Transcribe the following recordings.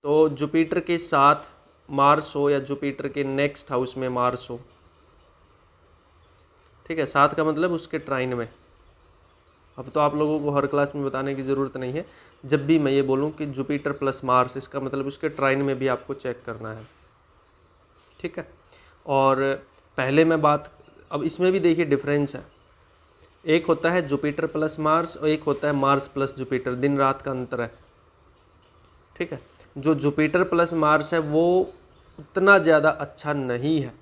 तो जुपिटर के साथ मार्स हो या जुपिटर के नेक्स्ट हाउस में मार्स हो, ठीक है, साथ का मतलब उसके ट्राइन में। अब तो आप लोगों को हर क्लास में बताने की ज़रूरत नहीं है, जब भी मैं ये बोलूँ कि जुपिटर प्लस मार्स, इसका मतलब उसके ट्राइन में भी आपको चेक करना है, ठीक है। और पहले मैं बात, अब इसमें भी देखिए डिफरेंस है, एक होता है जुपिटर प्लस मार्स और एक होता है मार्स प्लस जुपिटर, दिन रात का अंतर है, ठीक है। जो जुपिटर प्लस मार्स है वो उतना ज़्यादा अच्छा नहीं है,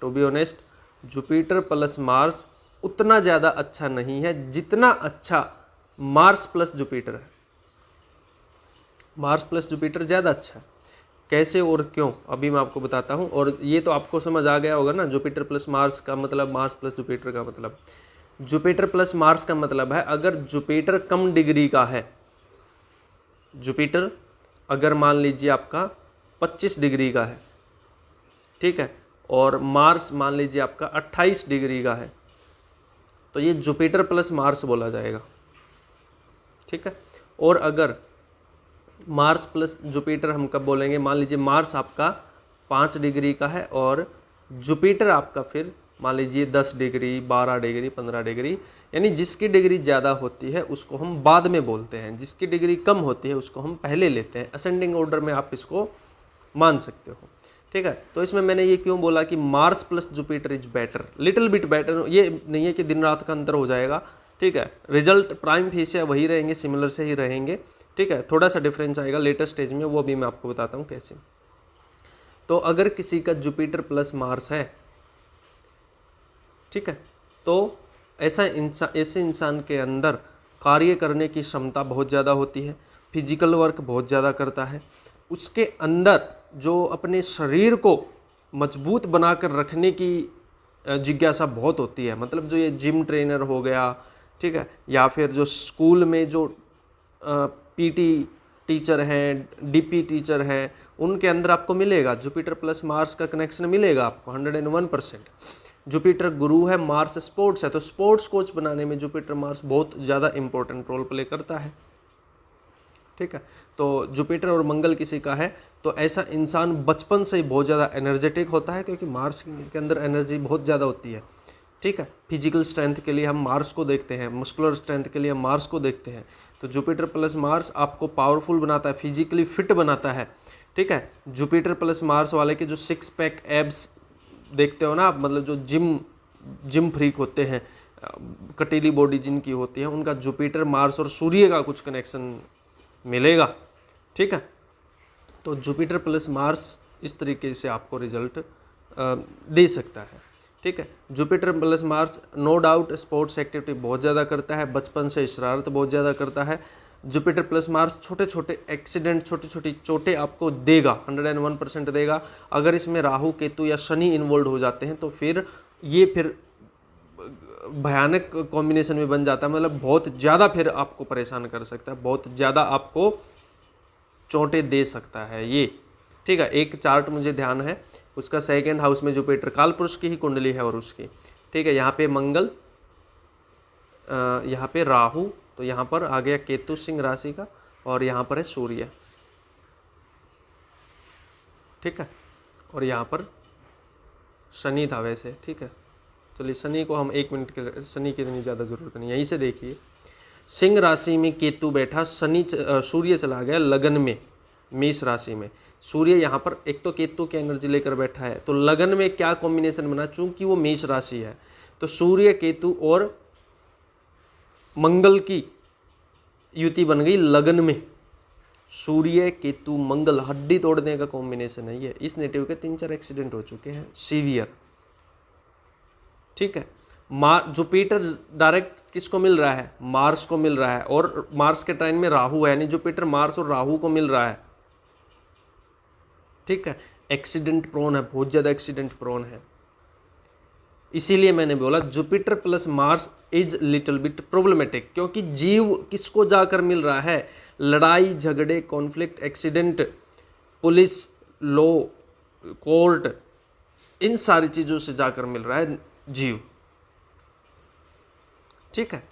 to be honest, Jupiter plus Mars उतना ज़्यादा अच्छा नहीं है जितना अच्छा मार्स प्लस जुपिटर है। मार्स प्लस जुपिटर ज़्यादा अच्छा है। कैसे और क्यों अभी मैं आपको बताता हूँ। और ये तो आपको समझ आ गया होगा ना, जुपिटर प्लस मार्स का मतलब, मार्स प्लस जुपिटर का मतलब। जुपिटर प्लस मार्स का मतलब है अगर जुपिटर कम डिग्री का है, जुपिटर अगर मान लीजिए आपका 25 डिग्री का है, ठीक है, और मार्स मान लीजिए आपका 28 डिग्री का है, तो ये जुपिटर प्लस मार्स बोला जाएगा, ठीक है। और अगर मार्स प्लस जुपिटर हम कब बोलेंगे, मान लीजिए मार्स आपका 5 डिग्री का है और जुपिटर आपका फिर मान लीजिए 10 डिग्री, 12 डिग्री, 15 डिग्री, यानी जिसकी डिग्री ज़्यादा होती है उसको हम बाद में बोलते हैं, जिसकी डिग्री कम होती है उसको हम पहले लेते हैं। असेंडिंग ऑर्डर में आप इसको मान सकते हो, ठीक है। तो इसमें मैंने ये क्यों बोला कि Mars plus Jupiter is better, little bit better, ये नहीं है कि दिन रात का अंतर हो जाएगा, ठीक है। रिजल्ट प्राइम फेस वही रहेंगे, सिमिलर से ही रहेंगे, ठीक है। थोड़ा सा डिफरेंस आएगा लेटर स्टेज में, वो भी मैं आपको बताता हूँ कैसे। तो अगर किसी का जुपिटर प्लस मार्स है, ठीक है, तो ऐसे इंसान के अंदर कार्य करने की क्षमता बहुत ज़्यादा होती है, फिजिकल वर्क बहुत ज़्यादा करता है, उसके अंदर जो अपने शरीर को मजबूत बनाकर रखने की जिज्ञासा बहुत होती है। मतलब जो ये जिम ट्रेनर हो गया, ठीक है, या फिर जो स्कूल में जो पीटी टीचर हैं, डीपी टीचर हैं, उनके अंदर आपको मिलेगा जुपिटर प्लस मार्स का कनेक्शन मिलेगा आपको 101%। जुपिटर गुरु है, मार्स स्पोर्ट्स है, तो स्पोर्ट्स कोच बनाने में जुपिटर मार्स बहुत ज़्यादा इंपॉर्टेंट रोल प्ले करता है, ठीक है। तो जुपिटर और मंगल किसी का है तो ऐसा इंसान बचपन से ही बहुत ज़्यादा एनर्जेटिक होता है, क्योंकि मार्स के अंदर एनर्जी बहुत ज़्यादा होती है, ठीक है। फिजिकल स्ट्रेंथ के लिए हम मार्स को देखते हैं, मस्कुलर स्ट्रेंथ के लिए हम मार्स को देखते हैं। तो जुपिटर प्लस मार्स आपको पावरफुल बनाता है, फिजिकली फिट बनाता है, ठीक है। जुपिटर प्लस मार्स वाले के जो 6 पैक एब्स देखते हो ना आप, मतलब जो जिम फ्रीक होते हैं, कटीली बॉडी जिनकी होती है, उनका जुपिटर मार्स और सूर्य का कुछ कनेक्शन मिलेगा, ठीक है। तो जुपिटर प्लस मार्स इस तरीके से आपको रिजल्ट दे सकता है, ठीक है। Jupiter plus Mars no doubt sports activity बहुत ज़्यादा करता है, बचपन से शरारत बहुत ज़्यादा करता है। जुपिटर प्लस मार्स छोटे छोटे एक्सीडेंट, छोटी छोटी चोटें आपको देगा, 101% देगा। अगर इसमें राहु केतु या शनि इन्वॉल्व हो जाते हैं तो फिर ये फिर भयानक कॉम्बिनेशन में बन जाता है, मतलब बहुत ज़्यादा फिर आपको परेशान कर सकता है, बहुत ज़्यादा आपको चोटें दे सकता है ये, ठीक है। एक चार्ट मुझे ध्यान है, उसका सेकेंड हाउस में जुपिटर, काल पुरुष की ही कुंडली है और उसकी, ठीक है। यहाँ पे मंगल, यहाँ पे राहु, तो यहाँ पर आ गया केतु सिंह राशि का, और यहाँ पर है सूर्य, ठीक है। और यहाँ पर शनि था वैसे, ठीक है। चलिए शनि को हम 1 मिनट के, शनि की इतनी ज़्यादा जरूरत नहीं है, यहीं से देखिए। सिंह राशि में केतु बैठा, सूर्य चला गया लगन में, मेष राशि में। सूर्य यहाँ पर एक तो केतु की एनर्जी लेकर बैठा है, तो लगन में क्या कॉम्बिनेशन बना, चूंकि वो मेष राशि है तो सूर्य केतु और मंगल की युति बन गई लगन में। सूर्य केतु मंगल हड्डी तोड़ने का कॉम्बिनेशन है ये। इस नेटिव के 3-4 एक्सीडेंट हो चुके हैं सीवियर, ठीक है। जुपिटर डायरेक्ट किसको मिल रहा है, मार्स को मिल रहा है, और मार्स के टाइम में राहु है, यानी जुपिटर मार्स और राहु को मिल रहा है, ठीक है। एक्सीडेंट प्रोन है, बहुत ज़्यादा एक्सीडेंट प्रोन है, इसीलिए मैंने बोला Jupiter plus Mars is little bit problematic, क्योंकि जीव किसको जाकर मिल रहा है, लड़ाई झगड़े, conflict, accident, police, law, court, इन सारी चीज़ों से जाकर मिल रहा है जीव, ठीक है।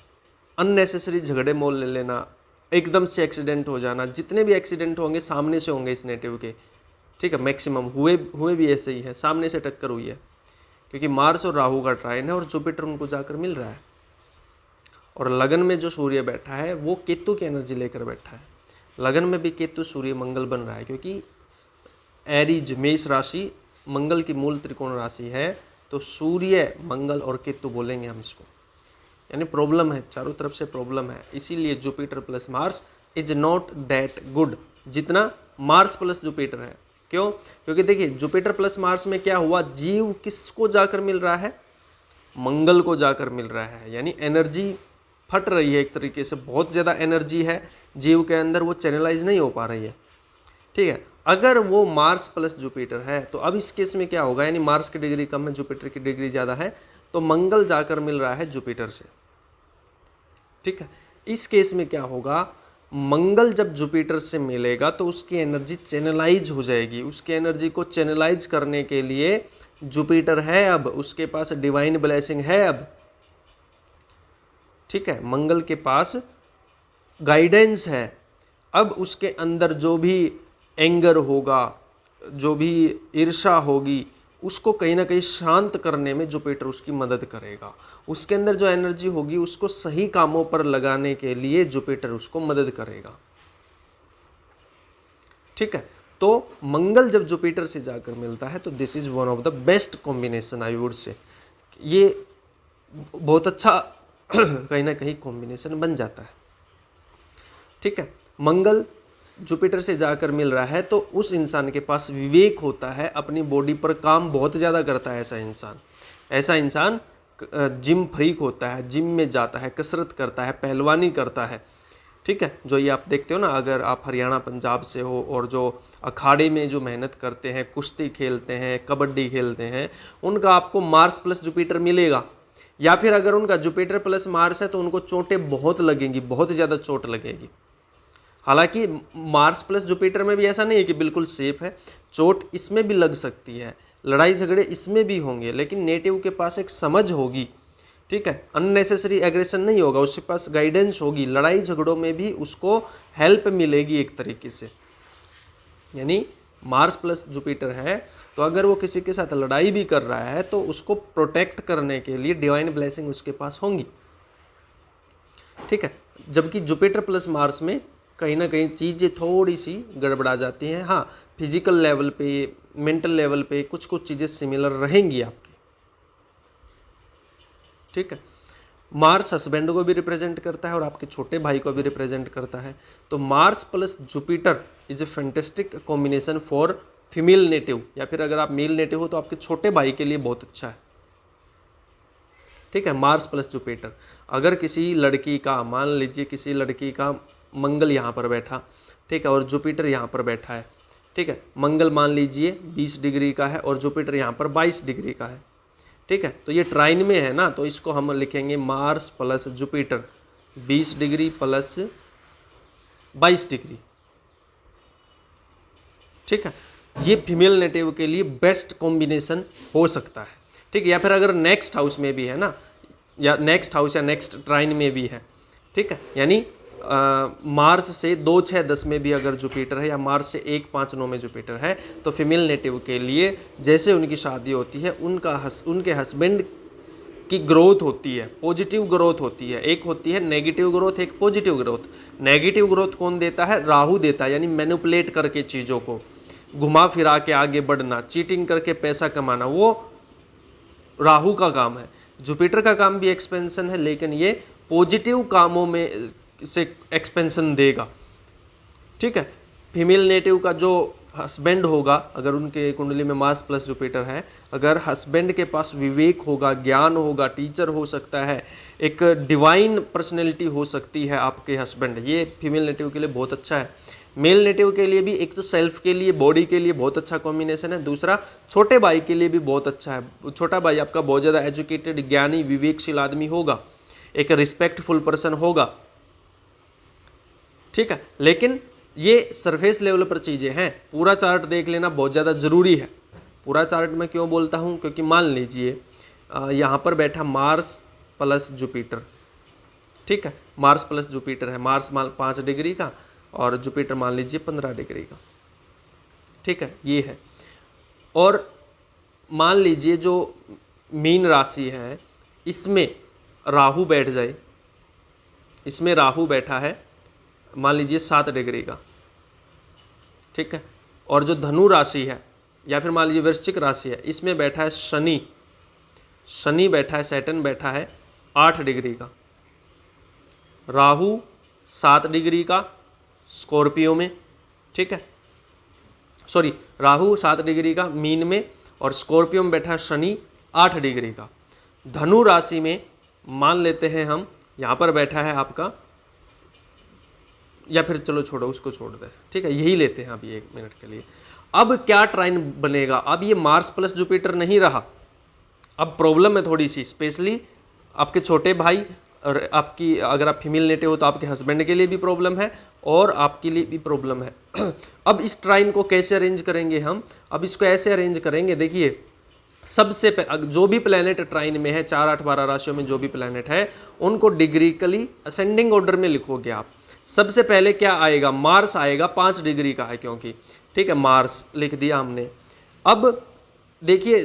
अननेसेसरी झगड़े मोल ले लेना, एकदम से एक्सीडेंट हो जाना, जितने भी एक्सीडेंट होंगे सामने से होंगे इस नेटिव के, ठीक है, मैक्सिमम हुए भी ऐसे ही है, सामने से टक्कर हुई है, क्योंकि मार्स और राहु का ट्राइन है और जुपिटर उनको जाकर मिल रहा है। और लगन में जो सूर्य बैठा है वो केतु की एनर्जी लेकर बैठा है, लगन में भी केतु सूर्य मंगल बन रहा है, क्योंकि एरीज मेष राशि मंगल की मूल त्रिकोण राशि है, तो सूर्य मंगल और केतु बोलेंगे हम इसको, यानी प्रॉब्लम है, चारों तरफ से प्रॉब्लम है। इसीलिए Jupiter plus Mars is not that good जितना मार्स प्लस जुपिटर है। क्यों? क्योंकि देखिए जुपिटर प्लस मार्स में क्या हुआ, जीव किसको जाकर मिल रहा है, मंगल को जाकर मिल रहा है, यानी एनर्जी फट रही है एक तरीके से, बहुत ज़्यादा एनर्जी है जीव के अंदर, वो चैनलाइज नहीं हो पा रही है, ठीक है। अगर वो मार्स प्लस जुपिटर है तो अब इस केस में क्या होगा, यानी मार्स की डिग्री कम है, जुपिटर की डिग्री ज़्यादा है, तो मंगल जाकर मिल रहा है जुपिटर से, ठीक है। इस केस में क्या होगा, मंगल जब जुपिटर से मिलेगा तो उसकी एनर्जी चैनलाइज हो जाएगी, उसकी एनर्जी को चैनलाइज करने के लिए जुपिटर है, अब उसके पास डिवाइन ब्लेसिंग है अब, ठीक है, मंगल के पास गाइडेंस है। अब उसके अंदर जो भी एंगर होगा, जो भी ईर्ष्या होगी, उसको कहीं ना कहीं शांत करने में जुपिटर उसकी मदद करेगा। उसके अंदर जो एनर्जी होगी उसको सही कामों पर लगाने के लिए जुपिटर उसको मदद करेगा, ठीक है। तो मंगल जब जुपिटर से जाकर मिलता है तो this is one of the best combination I would say, ये बहुत अच्छा कहीं ना कहीं कॉम्बिनेशन बन जाता है, ठीक है। मंगल जुपिटर से जाकर मिल रहा है तो उस इंसान के पास विवेक होता है, अपनी बॉडी पर काम बहुत ज़्यादा करता है ऐसा इंसान जिम फ्रीक होता है, जिम में जाता है, कसरत करता है, पहलवानी करता है, ठीक है। जो ये आप देखते हो ना, अगर आप हरियाणा पंजाब से हो और जो अखाड़े में जो मेहनत करते हैं, कुश्ती खेलते हैं, कबड्डी खेलते हैं, उनका आपको मार्स प्लस जुपिटर मिलेगा, या फिर अगर उनका जुपिटर प्लस मार्स है तो उनको चोटें बहुत लगेंगी, बहुत ज़्यादा चोट लगेगी। हालांकि मार्स प्लस जुपिटर में भी ऐसा नहीं है कि बिल्कुल सेफ है, चोट इसमें भी लग सकती है, लड़ाई झगड़े इसमें भी होंगे, लेकिन नेटिव के पास एक समझ होगी, ठीक है, अननेसेसरी एग्रेशन नहीं होगा, उसके पास गाइडेंस होगी, लड़ाई झगड़ों में भी उसको हेल्प मिलेगी एक तरीके से। यानी मार्स प्लस जुपिटर है तो अगर वो किसी के साथ लड़ाई भी कर रहा है तो उसको प्रोटेक्ट करने के लिए डिवाइन ब्लेसिंग उसके पास होंगी, ठीक है। जबकि जुपिटर प्लस मार्स में कहीं ना कहीं चीज़ें थोड़ी सी गड़बड़ा जाती हैं। हाँ, फिजिकल लेवल पे, मेंटल लेवल पे कुछ चीज़ें सिमिलर रहेंगी आपकी, ठीक है। मार्स हस्बैंड को भी रिप्रेजेंट करता है और आपके छोटे भाई को भी रिप्रेजेंट करता है, तो Mars plus Jupiter is a fantastic combination for female native, या फिर अगर आप मेल नेटिव हो तो आपके छोटे भाई के लिए बहुत अच्छा है, ठीक है। मार्स प्लस जुपिटर, अगर किसी लड़की का, मान लीजिए किसी लड़की का मंगल यहाँ पर बैठा, ठीक है, और जुपिटर यहाँ पर बैठा है, ठीक है, मंगल मान लीजिए 20 डिग्री का है और जुपिटर यहाँ पर 22 डिग्री का है, ठीक है, तो ये ट्राइन में है ना, तो इसको हम लिखेंगे Mars plus Jupiter 20 degree plus 22 degree, ठीक है। ये फीमेल नेटिव के लिए बेस्ट कॉम्बिनेशन हो सकता है, ठीक है। या फिर अगर नेक्स्ट हाउस में भी है ना, या नेक्स्ट हाउस या नेक्स्ट ट्राइन में भी है, ठीक है, यानी मार्स से 2, 6, 10 में भी अगर जुपिटर है, या मार्स से 1, 5, 9 में जुपिटर है, तो फीमेल नेटिव के लिए जैसे उनकी शादी होती है उनके हस्बैंड की ग्रोथ होती है, पॉजिटिव ग्रोथ होती है। एक होती है नेगेटिव ग्रोथ, एक पॉजिटिव ग्रोथ। नेगेटिव ग्रोथ कौन देता है? राहु देता है, यानी मैनिपुलेट करके चीज़ों को घुमा फिरा के आगे बढ़ना, चीटिंग करके पैसा कमाना, वो राहु का काम है। जुपिटर का काम भी एक्सपेंशन है, लेकिन ये पॉजिटिव कामों में से एक्सपेंशन देगा, ठीक है। फीमेल नेटिव का जो हस्बैंड होगा, अगर उनके कुंडली में मार्स प्लस जुपिटर है, अगर हस्बैंड के पास विवेक होगा, ज्ञान होगा, टीचर हो सकता है, एक डिवाइन पर्सनैलिटी हो सकती है आपके हस्बैंड, ये फीमेल नेटिव के लिए बहुत अच्छा है। मेल नेटिव के लिए भी एक तो सेल्फ के लिए, बॉडी के लिए बहुत अच्छा कॉम्बिनेशन है, दूसरा छोटे भाई के लिए भी बहुत अच्छा है। छोटा भाई आपका बहुत ज़्यादा एजुकेटेड, ज्ञानी, विवेकशील आदमी होगा, एक रिस्पेक्टफुल पर्सन होगा, ठीक है। लेकिन ये सरफेस लेवल पर चीज़ें हैं, पूरा चार्ट देख लेना बहुत ज़्यादा ज़रूरी है। पूरा चार्ट मैं क्यों बोलता हूँ, क्योंकि मान लीजिए यहाँ पर बैठा मार्स प्लस जुपिटर, ठीक है, मार्स प्लस जुपिटर है, मार्स मान 5 डिग्री का और जुपिटर मान लीजिए 15 डिग्री का। ठीक है, ये है। और मान लीजिए जो मीन राशि है इसमें राहु बैठ जाए, इसमें राहु बैठा है मान लीजिए 7 डिग्री का। ठीक है, और जो धनु राशि है या फिर मान लीजिए वृश्चिक राशि है, इसमें बैठा है शनि, शनि बैठा है, सैटर्न बैठा है 8 डिग्री का, राहु 7 डिग्री का स्कॉर्पियो में। ठीक है, सॉरी, राहु 7 डिग्री का मीन में और स्कॉर्पियो में बैठा है शनि 8 डिग्री का। धनु राशि में मान लेते हैं हम, यहाँ पर बैठा है आपका, या फिर चलो छोड़ो, उसको छोड़ दे। ठीक है, यही लेते हैं अभी 1 मिनट के लिए। अब क्या ट्राइन बनेगा, अब ये मार्स प्लस जुपिटर नहीं रहा, अब प्रॉब्लम है थोड़ी सी, स्पेशली आपके छोटे भाई और आपकी, अगर आप फीमेल नेटिव हो तो आपके हस्बैंड के लिए भी प्रॉब्लम है और आपके लिए भी प्रॉब्लम है। अब इस ट्राइन को कैसे अरेंज करेंगे हम, अब इसको ऐसे अरेंज करेंगे, देखिए सबसे जो भी प्लैनेट ट्राइन में है, 4, 8, 12 राशियों में जो भी प्लैनेट है उनको डिग्रिकली असेंडिंग ऑर्डर में लिखोगे आप। सबसे पहले क्या आएगा, मार्स आएगा, 5 डिग्री का है क्योंकि, ठीक है, मार्स लिख दिया हमने। अब देखिए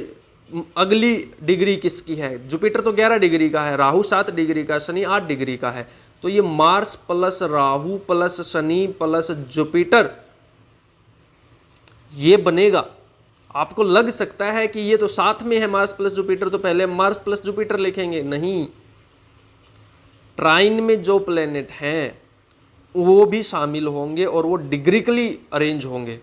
अगली डिग्री किसकी है, जुपिटर तो 11 डिग्री का है, राहु 7 डिग्री का, शनि 8 डिग्री का है, तो ये Mars plus Rahu plus Shani plus Jupiter ये बनेगा। आपको लग सकता है कि ये तो साथ में है मार्स प्लस जुपिटर, तो पहले मार्स प्लस जुपिटर लिखेंगे, नहीं, ट्राइन में जो प्लेनेट हैं वो भी शामिल होंगे और वो डिग्रिकली अरेंज होंगे।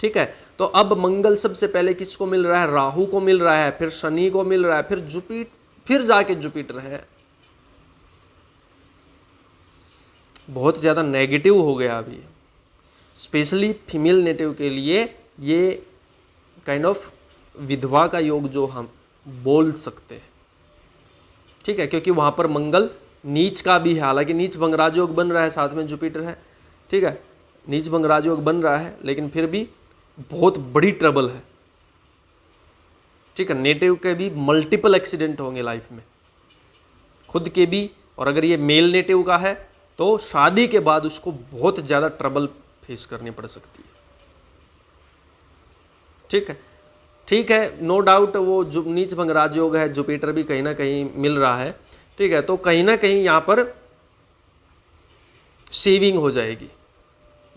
ठीक है, तो अब मंगल सबसे पहले किसको मिल रहा है, राहु को मिल रहा है, फिर शनि को मिल रहा है, फिर जुपिटर, फिर जाके जुपिटर है। बहुत ज्यादा नेगेटिव हो गया अभी, स्पेशली फीमेल नेटिव के लिए ये काइंड ऑफ विधवा का योग जो हम बोल सकते हैं। ठीक है, क्योंकि वहां पर मंगल नीच का भी है, हालांकि नीच भंगराज योग बन रहा है, साथ में जुपिटर है। ठीक है, नीच भंगराज योग बन रहा है, लेकिन फिर भी बहुत बड़ी ट्रबल है। ठीक है, नेटिव के भी मल्टीपल एक्सीडेंट होंगे लाइफ में, खुद के भी, और अगर ये मेल नेटिव का है तो शादी के बाद उसको बहुत ज़्यादा ट्रबल फेस करनी पड़ सकती है। ठीक है, ठीक है, नो डाउट वो जो नीच भंगराज योग है, जुपिटर भी कहीं ना कहीं मिल रहा है। ठीक है, तो कहीं ना कहीं यहाँ पर सेविंग हो जाएगी,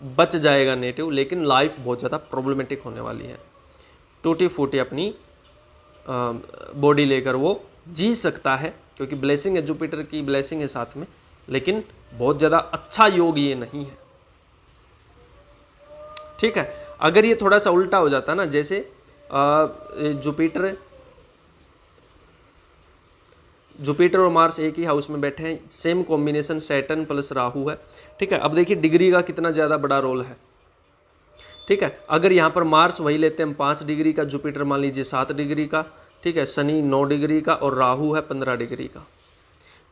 बच जाएगा नेटिव, लेकिन लाइफ बहुत ज़्यादा प्रॉब्लमेटिक होने वाली है। टूटी फूटी अपनी बॉडी लेकर वो जी सकता है, क्योंकि ब्लेसिंग है, जुपिटर की ब्लेसिंग है साथ में, लेकिन बहुत ज़्यादा अच्छा योग ये नहीं है। ठीक है, अगर ये थोड़ा सा उल्टा हो जाता ना, जैसे जुपिटर और मार्स एक ही हाउस में बैठे हैं, same combination Saturn plus Rahu है। ठीक है, अब देखिए डिग्री का कितना ज़्यादा बड़ा रोल है। ठीक है, अगर यहाँ पर मार्स वही लेते हैं हम 5 डिग्री का, जुपिटर मान लीजिए 7 डिग्री का, ठीक है, शनि 9 डिग्री का और राहु है 15 डिग्री का।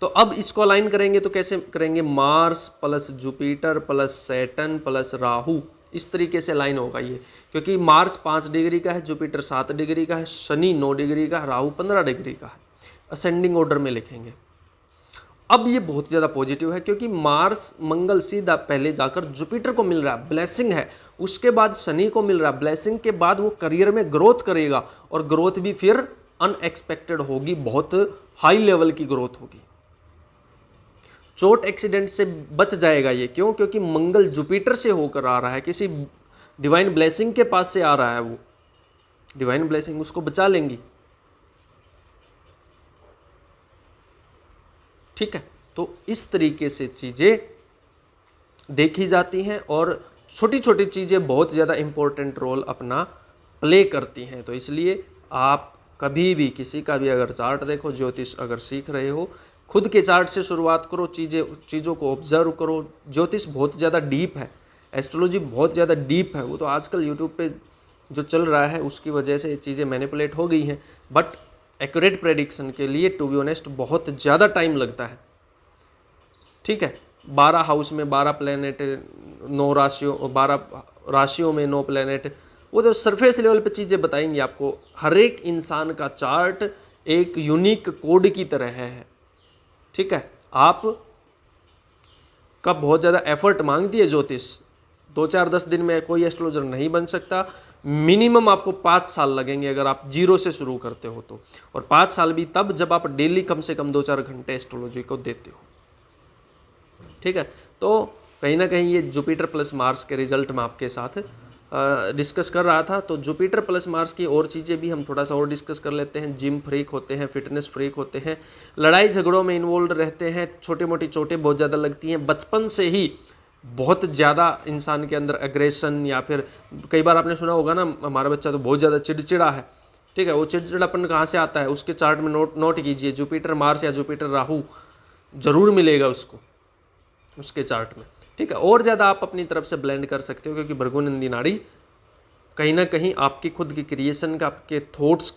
तो अब इसको अलाइन करेंगे तो कैसे करेंगे, Mars plus Jupiter plus Saturn plus Rahu, इस तरीके से लाइन होगा ये, क्योंकि मार्स 5 डिग्री का है, जुपिटर 7 डिग्री का है, शनि 9 डिग्री का है, राहु 15 डिग्री का है। असेंडिंग ऑर्डर में लिखेंगे। अब ये बहुत ज़्यादा पॉजिटिव है, क्योंकि मार्स मंगल सीधा पहले जाकर जुपिटर को मिल रहा है, ब्लेसिंग है, उसके बाद शनि को मिल रहा है, ब्लेसिंग के बाद वो करियर में ग्रोथ करेगा, और ग्रोथ भी फिर अनएक्सपेक्टेड होगी, बहुत हाई लेवल की ग्रोथ होगी। चोट एक्सीडेंट से बच जाएगा ये, क्यों, क्योंकि मंगल जुपिटर से होकर आ रहा है, किसी डिवाइन ब्लेसिंग के पास से आ रहा है, वो डिवाइन ब्लेसिंग उसको बचा लेंगी। ठीक है, तो इस तरीके से चीज़ें देखी जाती हैं, और छोटी छोटी चीज़ें बहुत ज़्यादा इम्पोर्टेंट रोल अपना प्ले करती हैं। तो इसलिए आप कभी भी किसी का भी अगर चार्ट देखो, ज्योतिष अगर सीख रहे हो, खुद के चार्ट से शुरुआत करो, चीज़ों को ऑब्जर्व करो। ज्योतिष बहुत ज़्यादा डीप है, एस्ट्रोलॉजी बहुत ज़्यादा डीप है, वो तो आजकल यूट्यूब पे जो चल रहा है उसकी वजह से ये चीज़ें मैनिपुलेट हो गई हैं, बट एक्यूरेट प्रेडिक्शन के लिए टू बी ऑनेस्ट बहुत ज़्यादा टाइम लगता है। ठीक है, 12 हाउस में 12 प्लैनेट, 9 राशियों, 12 राशियों में 9 प्लैनेट, वो तो सरफेस लेवल पे चीज़ें बताएंगे आपको। हर एक इंसान का चार्ट एक यूनिक कोड की तरह है, ठीक है, आप का बहुत ज़्यादा एफर्ट मांगती है ज्योतिष। 2-4-10 दिन में कोई एस्ट्रोलॉजर नहीं बन सकता। मिनिमम आपको 5 साल लगेंगे अगर आप जीरो से शुरू करते हो तो, और 5 साल भी तब जब आप डेली कम से कम 2-4 घंटे एस्ट्रोलॉजी को देते हो। ठीक है, तो कहीं ना कहीं ये जुपिटर प्लस मार्स के रिजल्ट में आपके साथ डिस्कस कर रहा था। तो जुपिटर प्लस मार्स की और चीज़ें भी हम थोड़ा सा और डिस्कस कर लेते हैं। जिम फ्रीक होते हैं, फिटनेस फ्रीक होते हैं, लड़ाई झगड़ों में इन्वॉल्व रहते हैं, छोटी मोटी चोटें बहुत ज़्यादा लगती हैं, बचपन से ही बहुत ज़्यादा इंसान के अंदर एग्रेशन, या फिर कई बार आपने सुना होगा ना, हमारा बच्चा तो बहुत ज़्यादा चिड़चिड़ा है। ठीक है, वो चिड़चिड़ापन कहाँ से आता है, उसके चार्ट में नोट कीजिए, जुपिटर मार्स या जुपिटर राहु जरूर मिलेगा उसको उसके चार्ट में। ठीक है, और ज़्यादा आप अपनी तरफ से ब्लेंड कर सकते हो, क्योंकि भृगुनंदी नाड़ी कहीं ना कहीं आपकी खुद की क्रिएशन का, आपके थॉट्स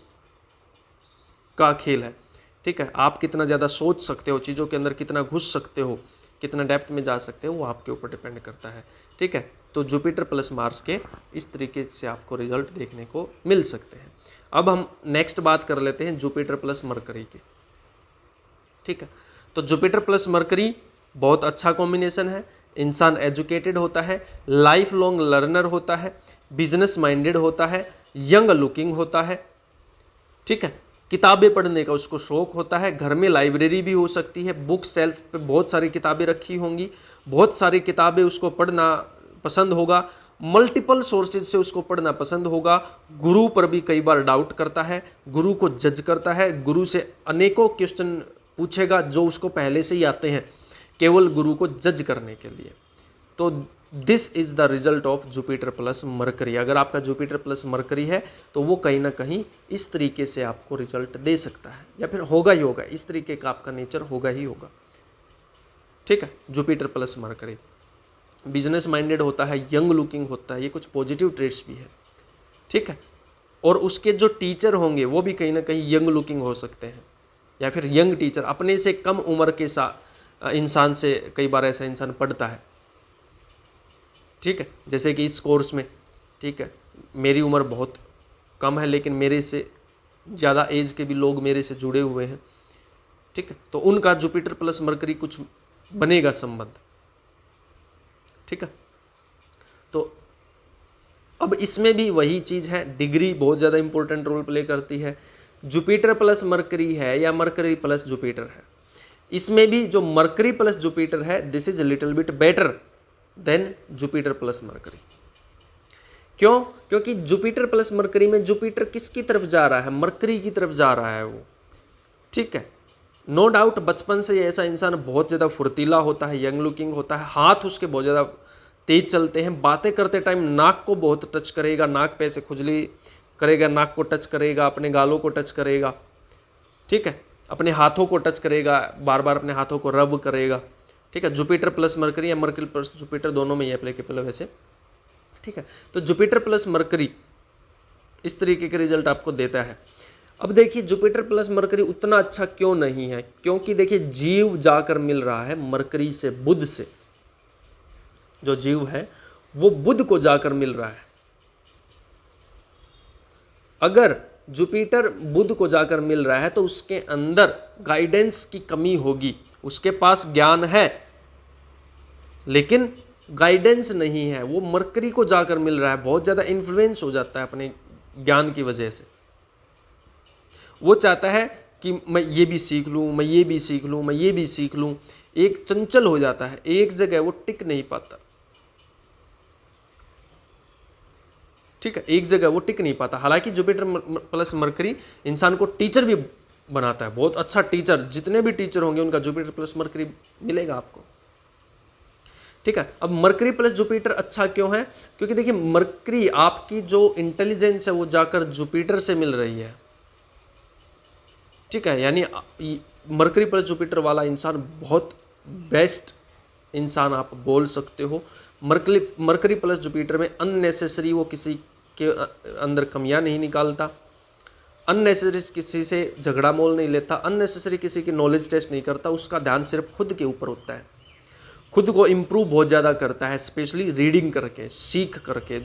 का खेल है। ठीक है, आप कितना ज़्यादा सोच सकते हो, चीज़ों के अंदर कितना घुस सकते हो, कितना डेप्थ में जा सकते हो, वो आपके ऊपर डिपेंड करता है। ठीक है, तो जुपिटर प्लस मार्स के इस तरीके से आपको रिजल्ट देखने को मिल सकते हैं। अब हम नेक्स्ट बात कर लेते हैं जुपिटर प्लस मरकरी की। ठीक है, तो जुपिटर प्लस मरकरी बहुत अच्छा कॉम्बिनेशन है। इंसान एजुकेटेड होता है, लाइफ लॉन्ग लर्नर होता है, बिजनेस माइंडेड होता है, यंग लुकिंग होता है। ठीक है, किताबें पढ़ने का उसको शौक होता है, घर में लाइब्रेरी भी हो सकती है, बुक सेल्फ पे बहुत सारी किताबें रखी होंगी, बहुत सारी किताबें उसको पढ़ना पसंद होगा, मल्टीपल सोर्सेज से उसको पढ़ना पसंद होगा। गुरु पर भी कई बार डाउट करता है, गुरु को जज करता है, गुरु से अनेकों क्वेश्चन पूछेगा जो उसको पहले से ही आते हैं, केवल गुरु को जज करने के लिए। तो this is the result of Jupiter plus mercury. अगर आपका जुपिटर प्लस मरकरी है तो वो कहीं ना कहीं इस तरीके से आपको रिजल्ट दे सकता है, या फिर होगा ही होगा, इस तरीके का आपका नेचर होगा ही होगा। ठीक है, Jupiter plus mercury business minded होता है, यंग लुकिंग होता है, ये कुछ पॉजिटिव ट्रेट्स भी है। ठीक है, और उसके जो टीचर होंगे वो भी कहीं ना कहीं यंग लुकिंग हो सकते हैं, या फिर यंग टीचर, अपने से कम उम्र के इंसान से कई बार ऐसा इंसान पढ़ता है। ठीक है, जैसे कि इस कोर्स में, ठीक है, मेरी उम्र बहुत कम है लेकिन मेरे से ज़्यादा एज के भी लोग मेरे से जुड़े हुए हैं। ठीक है, तो उनका जुपिटर प्लस मरकरी कुछ बनेगा संबंध। ठीक है, तो अब इसमें भी वही चीज़ है, डिग्री बहुत ज़्यादा इंपॉर्टेंट रोल प्ले करती है। जुपिटर प्लस मरकरी है या मरकरी प्लस जुपिटर है, इसमें भी जो मरकरी प्लस जुपिटर है, this is little bit better than Jupiter plus mercury. क्यों? क्योंकि जुपिटर प्लस मरकरी में जुपिटर किसकी तरफ जा रहा है? मरकरी की तरफ जा रहा है वो। ठीक है, नो डाउट बचपन से ऐसा इंसान बहुत ज़्यादा फुर्तीला होता है, यंग लुकिंग होता है, हाथ उसके बहुत ज़्यादा तेज चलते हैं, बातें करते टाइम नाक को बहुत टच करेगा, नाक पे से खुजली करेगा, नाक को टच करेगा, अपने गालों को टच करेगा। ठीक है, अपने हाथों को टच करेगा, बार बार अपने हाथों को रब करेगा। ठीक है, जुपिटर प्लस मरकरी या मरकरी प्लस जुपिटर दोनों में ये एप्लीकेबल है वैसे। ठीक है, तो जुपिटर प्लस मरकरी इस तरीके के रिजल्ट आपको देता है। अब देखिए जुपिटर प्लस मरकरी उतना अच्छा क्यों नहीं है? क्योंकि देखिए जीव जाकर मिल रहा है मरकरी से, बुध से। जो जीव है वो बुध को जाकर मिल रहा है। अगर जुपिटर बुध को जाकर मिल रहा है तो उसके अंदर गाइडेंस की कमी होगी। उसके पास ज्ञान है लेकिन गाइडेंस नहीं है, वो मरकरी को जाकर मिल रहा है, बहुत ज़्यादा इन्फ्लुएंस हो जाता है अपने ज्ञान की वजह से। वो चाहता है कि मैं ये भी सीख लूँ, मैं ये भी सीख लूँ, मैं ये भी सीख लूँ। एक चंचल हो जाता है, एक जगह वो टिक नहीं पाता। ठीक है, एक जगह वो टिक नहीं पाता। हालांकि जुपिटर प्लस मरकरी इंसान को टीचर भी बनाता है, बहुत अच्छा टीचर। जितने भी टीचर होंगे उनका जुपिटर प्लस मरकरी मिलेगा आपको। ठीक है, अब मरकरी प्लस जुपिटर अच्छा क्यों है? क्योंकि देखिए मरकरी आपकी जो इंटेलिजेंस है वो जाकर जुपिटर से मिल रही है। ठीक है, यानी मरकरी प्लस जुपिटर वाला इंसान बहुत बेस्ट इंसान आप बोल सकते हो। मरकरी प्लस जुपिटर में अननेसेसरी वो किसी के अंदर कमियां नहीं निकालता, अननेसेसरी किसी से झगड़ा मोल नहीं लेता, अननेसेसरी किसी की नॉलेज टेस्ट नहीं करता। उसका ध्यान सिर्फ खुद के ऊपर होता है, खुद को इम्प्रूव बहुत ज़्यादा करता है, स्पेशली रीडिंग करके, सीख करके,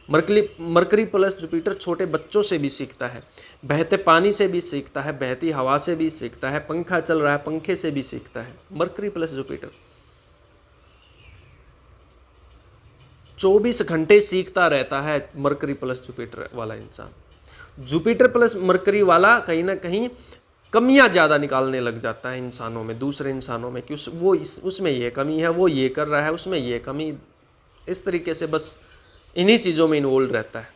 मरकरी प्लस जुपिटर छोटे बच्चों से भी सीखता है, बहते पानी से भी सीखता है, बहती हवा से भी सीखता है, पंखा चल रहा है पंखे से भी सीखता है। मरकरी प्लस जुपिटर 24 घंटे सीखता रहता है मरकरी प्लस जुपिटर वाला इंसान। जुपिटर प्लस मरकरी वाला कहीं ना कहीं कमियां ज़्यादा निकालने लग जाता है इंसानों में, दूसरे इंसानों में, कि उसमें ये कमी है, वो ये कर रहा है, उसमें ये कमी, इस तरीके से बस इन्हीं चीज़ों में इन्वॉल्व रहता है,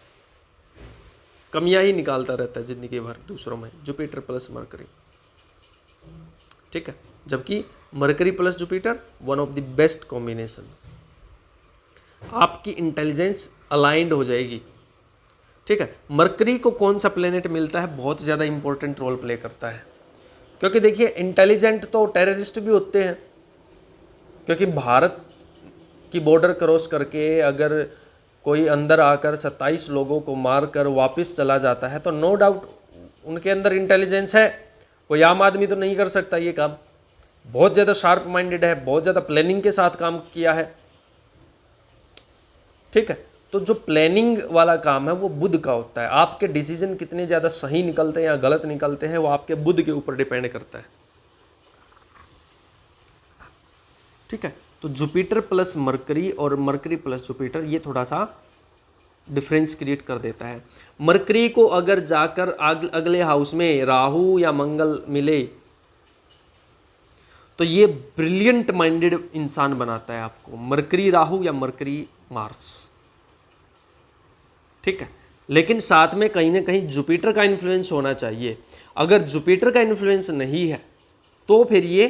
कमियां ही निकालता रहता है ज़िंदगी भर दूसरों में। जुपिटर प्लस मरकरी, ठीक है। जबकि mercury plus Jupiter one of the best combination, आपकी इंटेलिजेंस अलाइंड हो जाएगी, ठीक है। मरकरी को कौन सा प्लेनेट मिलता है, बहुत ज़्यादा इंपॉर्टेंट रोल प्ले करता है, क्योंकि देखिए इंटेलिजेंट तो टेररिस्ट भी होते हैं, क्योंकि भारत की बॉर्डर क्रॉस करके अगर कोई अंदर आकर 27 लोगों को मारकर वापस चला जाता है तो नो डाउट उनके अंदर इंटेलिजेंस है, कोई आम आदमी तो नहीं कर सकता ये काम। बहुत ज़्यादा शार्प माइंडेड है, बहुत ज़्यादा प्लानिंग के साथ काम किया है, ठीक है। तो जो प्लानिंग वाला काम है वो बुध का होता है। आपके डिसीजन कितने ज़्यादा सही निकलते हैं या गलत निकलते हैं वो आपके बुध के ऊपर डिपेंड करता है, ठीक है। तो जुपिटर प्लस मरकरी और मरकरी प्लस जुपिटर ये थोड़ा सा डिफरेंस क्रिएट कर देता है। मरकरी को अगर जाकर अगले हाउस में राहु या मंगल मिले तो ये ब्रिलियंट माइंडेड इंसान बनाता है आपको, मरकरी राहु या मरकरी मार्स, ठीक है। लेकिन साथ में कहीं ना कहीं जुपिटर का इन्फ्लुएंस होना चाहिए। अगर जुपिटर का इन्फ्लुएंस नहीं है तो फिर ये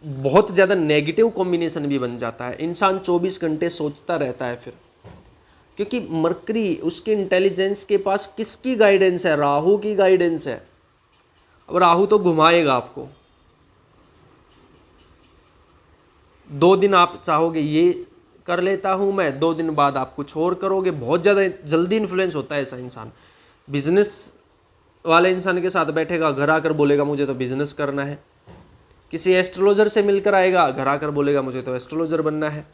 बहुत ज़्यादा नेगेटिव कॉम्बिनेशन भी बन जाता है, इंसान 24 घंटे सोचता रहता है फिर, क्योंकि मरकरी उसके इंटेलिजेंस के पास किसकी गाइडेंस है, राहु की गाइडेंस है। अब राहु तो घुमाएगा आपको, 2 दिन आप चाहोगे ये कर लेता हूं मैं, 2 दिन बाद आप कुछ और करोगे, बहुत ज़्यादा जल्दी इन्फ्लुएंस होता है ऐसा इंसान। बिजनेस वाले इंसान के साथ बैठेगा, घर आकर बोलेगा मुझे तो बिजनेस करना है। किसी एस्ट्रोलॉजर से मिलकर आएगा, घर आकर बोलेगा मुझे तो एस्ट्रोलॉजर बनना है।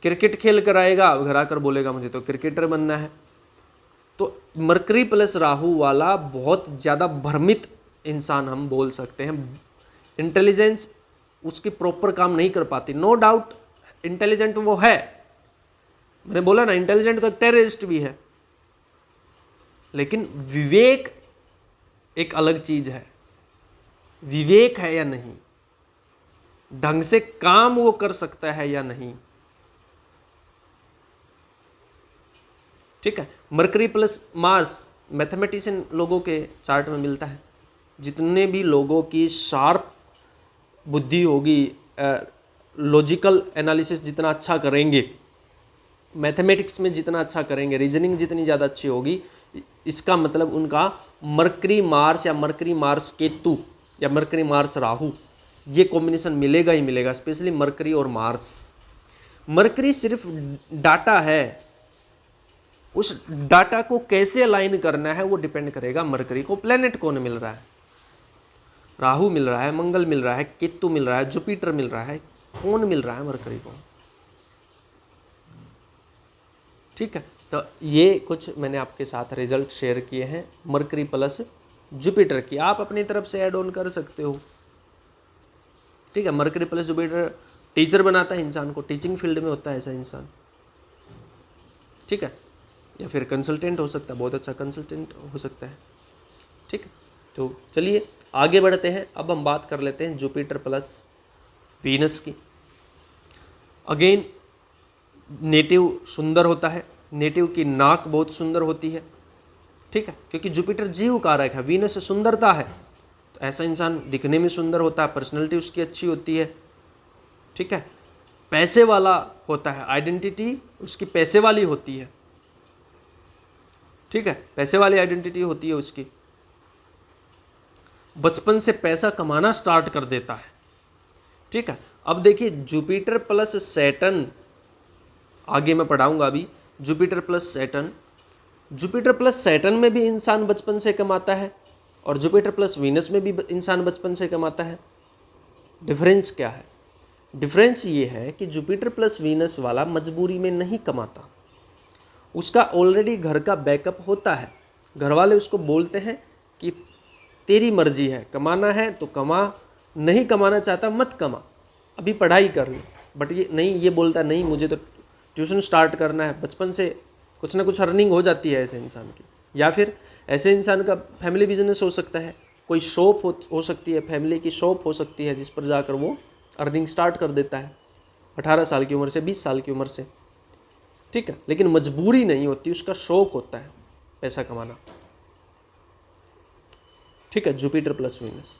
क्रिकेट खेल कर आएगा, घर आकर बोलेगा मुझे तो क्रिकेटर बनना है। तो मरकरी प्लस राहु वाला बहुत ज़्यादा भ्रमित इंसान हम बोल सकते हैं, इंटेलिजेंस उसकी प्रॉपर काम नहीं कर पाती। नो डाउट इंटेलिजेंट वो है, मैंने बोला ना इंटेलिजेंट तो एक टेररिस्ट भी है, लेकिन विवेक एक अलग चीज है। विवेक है या नहीं, ढंग से काम वो कर सकता है या नहीं, ठीक है। मरकरी प्लस मार्स मैथमेटिशियन लोगों के चार्ट में मिलता है। जितने भी लोगों की शार्प बुद्धि होगी, लॉजिकल एनालिसिस जितना अच्छा करेंगे, मैथमेटिक्स में जितना अच्छा करेंगे, रीजनिंग जितनी ज़्यादा अच्छी होगी, इसका मतलब उनका मरकरी मार्स या मरकरी मार्स केतु या मरकरी मार्स राहु ये कॉम्बिनेशन मिलेगा ही मिलेगा, स्पेशली मरकरी और मार्स। मरकरी सिर्फ डाटा है, उस डाटा को कैसे अलाइन करना है वो डिपेंड करेगा मरकरी को। प्लेनेट कौन मिल रहा है, राहु मिल रहा है, मंगल मिल रहा है, केतु मिल रहा है, जुपिटर मिल रहा है, कौन मिल रहा है मरकरी को, ठीक है। तो ये कुछ मैंने आपके साथ रिजल्ट शेयर किए हैं मरकरी प्लस जुपिटर की, आप अपनी तरफ से ऐड ऑन कर सकते हो, ठीक है। मरकरी प्लस जुपिटर टीचर बनाता है इंसान को, टीचिंग फील्ड में होता है ऐसा इंसान, ठीक है, या फिर कंसल्टेंट हो सकता है, बहुत अच्छा कंसल्टेंट हो सकता है, ठीक है। तो चलिए आगे बढ़ते हैं। अब हम बात कर लेते हैं जुपिटर प्लस वीनस की। अगेन नेटिव सुंदर होता है, नेटिव की नाक बहुत सुंदर होती है, ठीक है, क्योंकि जुपिटर जीव कारक है, वीनस सुंदरता है, तो ऐसा इंसान दिखने में सुंदर होता है, पर्सनैलिटी उसकी अच्छी होती है, ठीक है। पैसे वाला होता है, आइडेंटिटी उसकी पैसे वाली होती है, ठीक है, पैसे वाली आइडेंटिटी होती है उसकी, बचपन से पैसा कमाना स्टार्ट कर देता है, ठीक है। अब देखिए जुपिटर प्लस सैटर्न, आगे मैं पढ़ाऊंगा अभी, Jupiter plus Saturn, Jupiter plus Saturn में भी इंसान बचपन से कमाता है और जुपिटर प्लस वीनस में भी इंसान बचपन से कमाता है। डिफरेंस क्या है, डिफरेंस ये है कि जुपिटर प्लस वीनस वाला मजबूरी में नहीं कमाता, उसका ऑलरेडी घर का बैकअप होता है। घर वाले उसको बोलते हैं कि तेरी मर्जी है, कमाना है तो कमा, नहीं कमाना चाहता मत कमा, अभी पढ़ाई कर ले। बट ये नहीं, ये बोलता नहीं मुझे तो ट्यूशन स्टार्ट करना है। बचपन से कुछ ना कुछ अर्निंग हो जाती है ऐसे इंसान की। या फिर ऐसे इंसान का फैमिली बिजनेस हो सकता है, कोई शॉप हो सकती है, फैमिली की शॉप हो सकती है, जिस पर जाकर वो अर्निंग स्टार्ट कर देता है 18 साल की उम्र से, 20 साल की उम्र से। ठीक है, लेकिन मजबूरी नहीं होती, उसका शौक होता है पैसा कमाना। ठीक है, Jupiter plus Venus.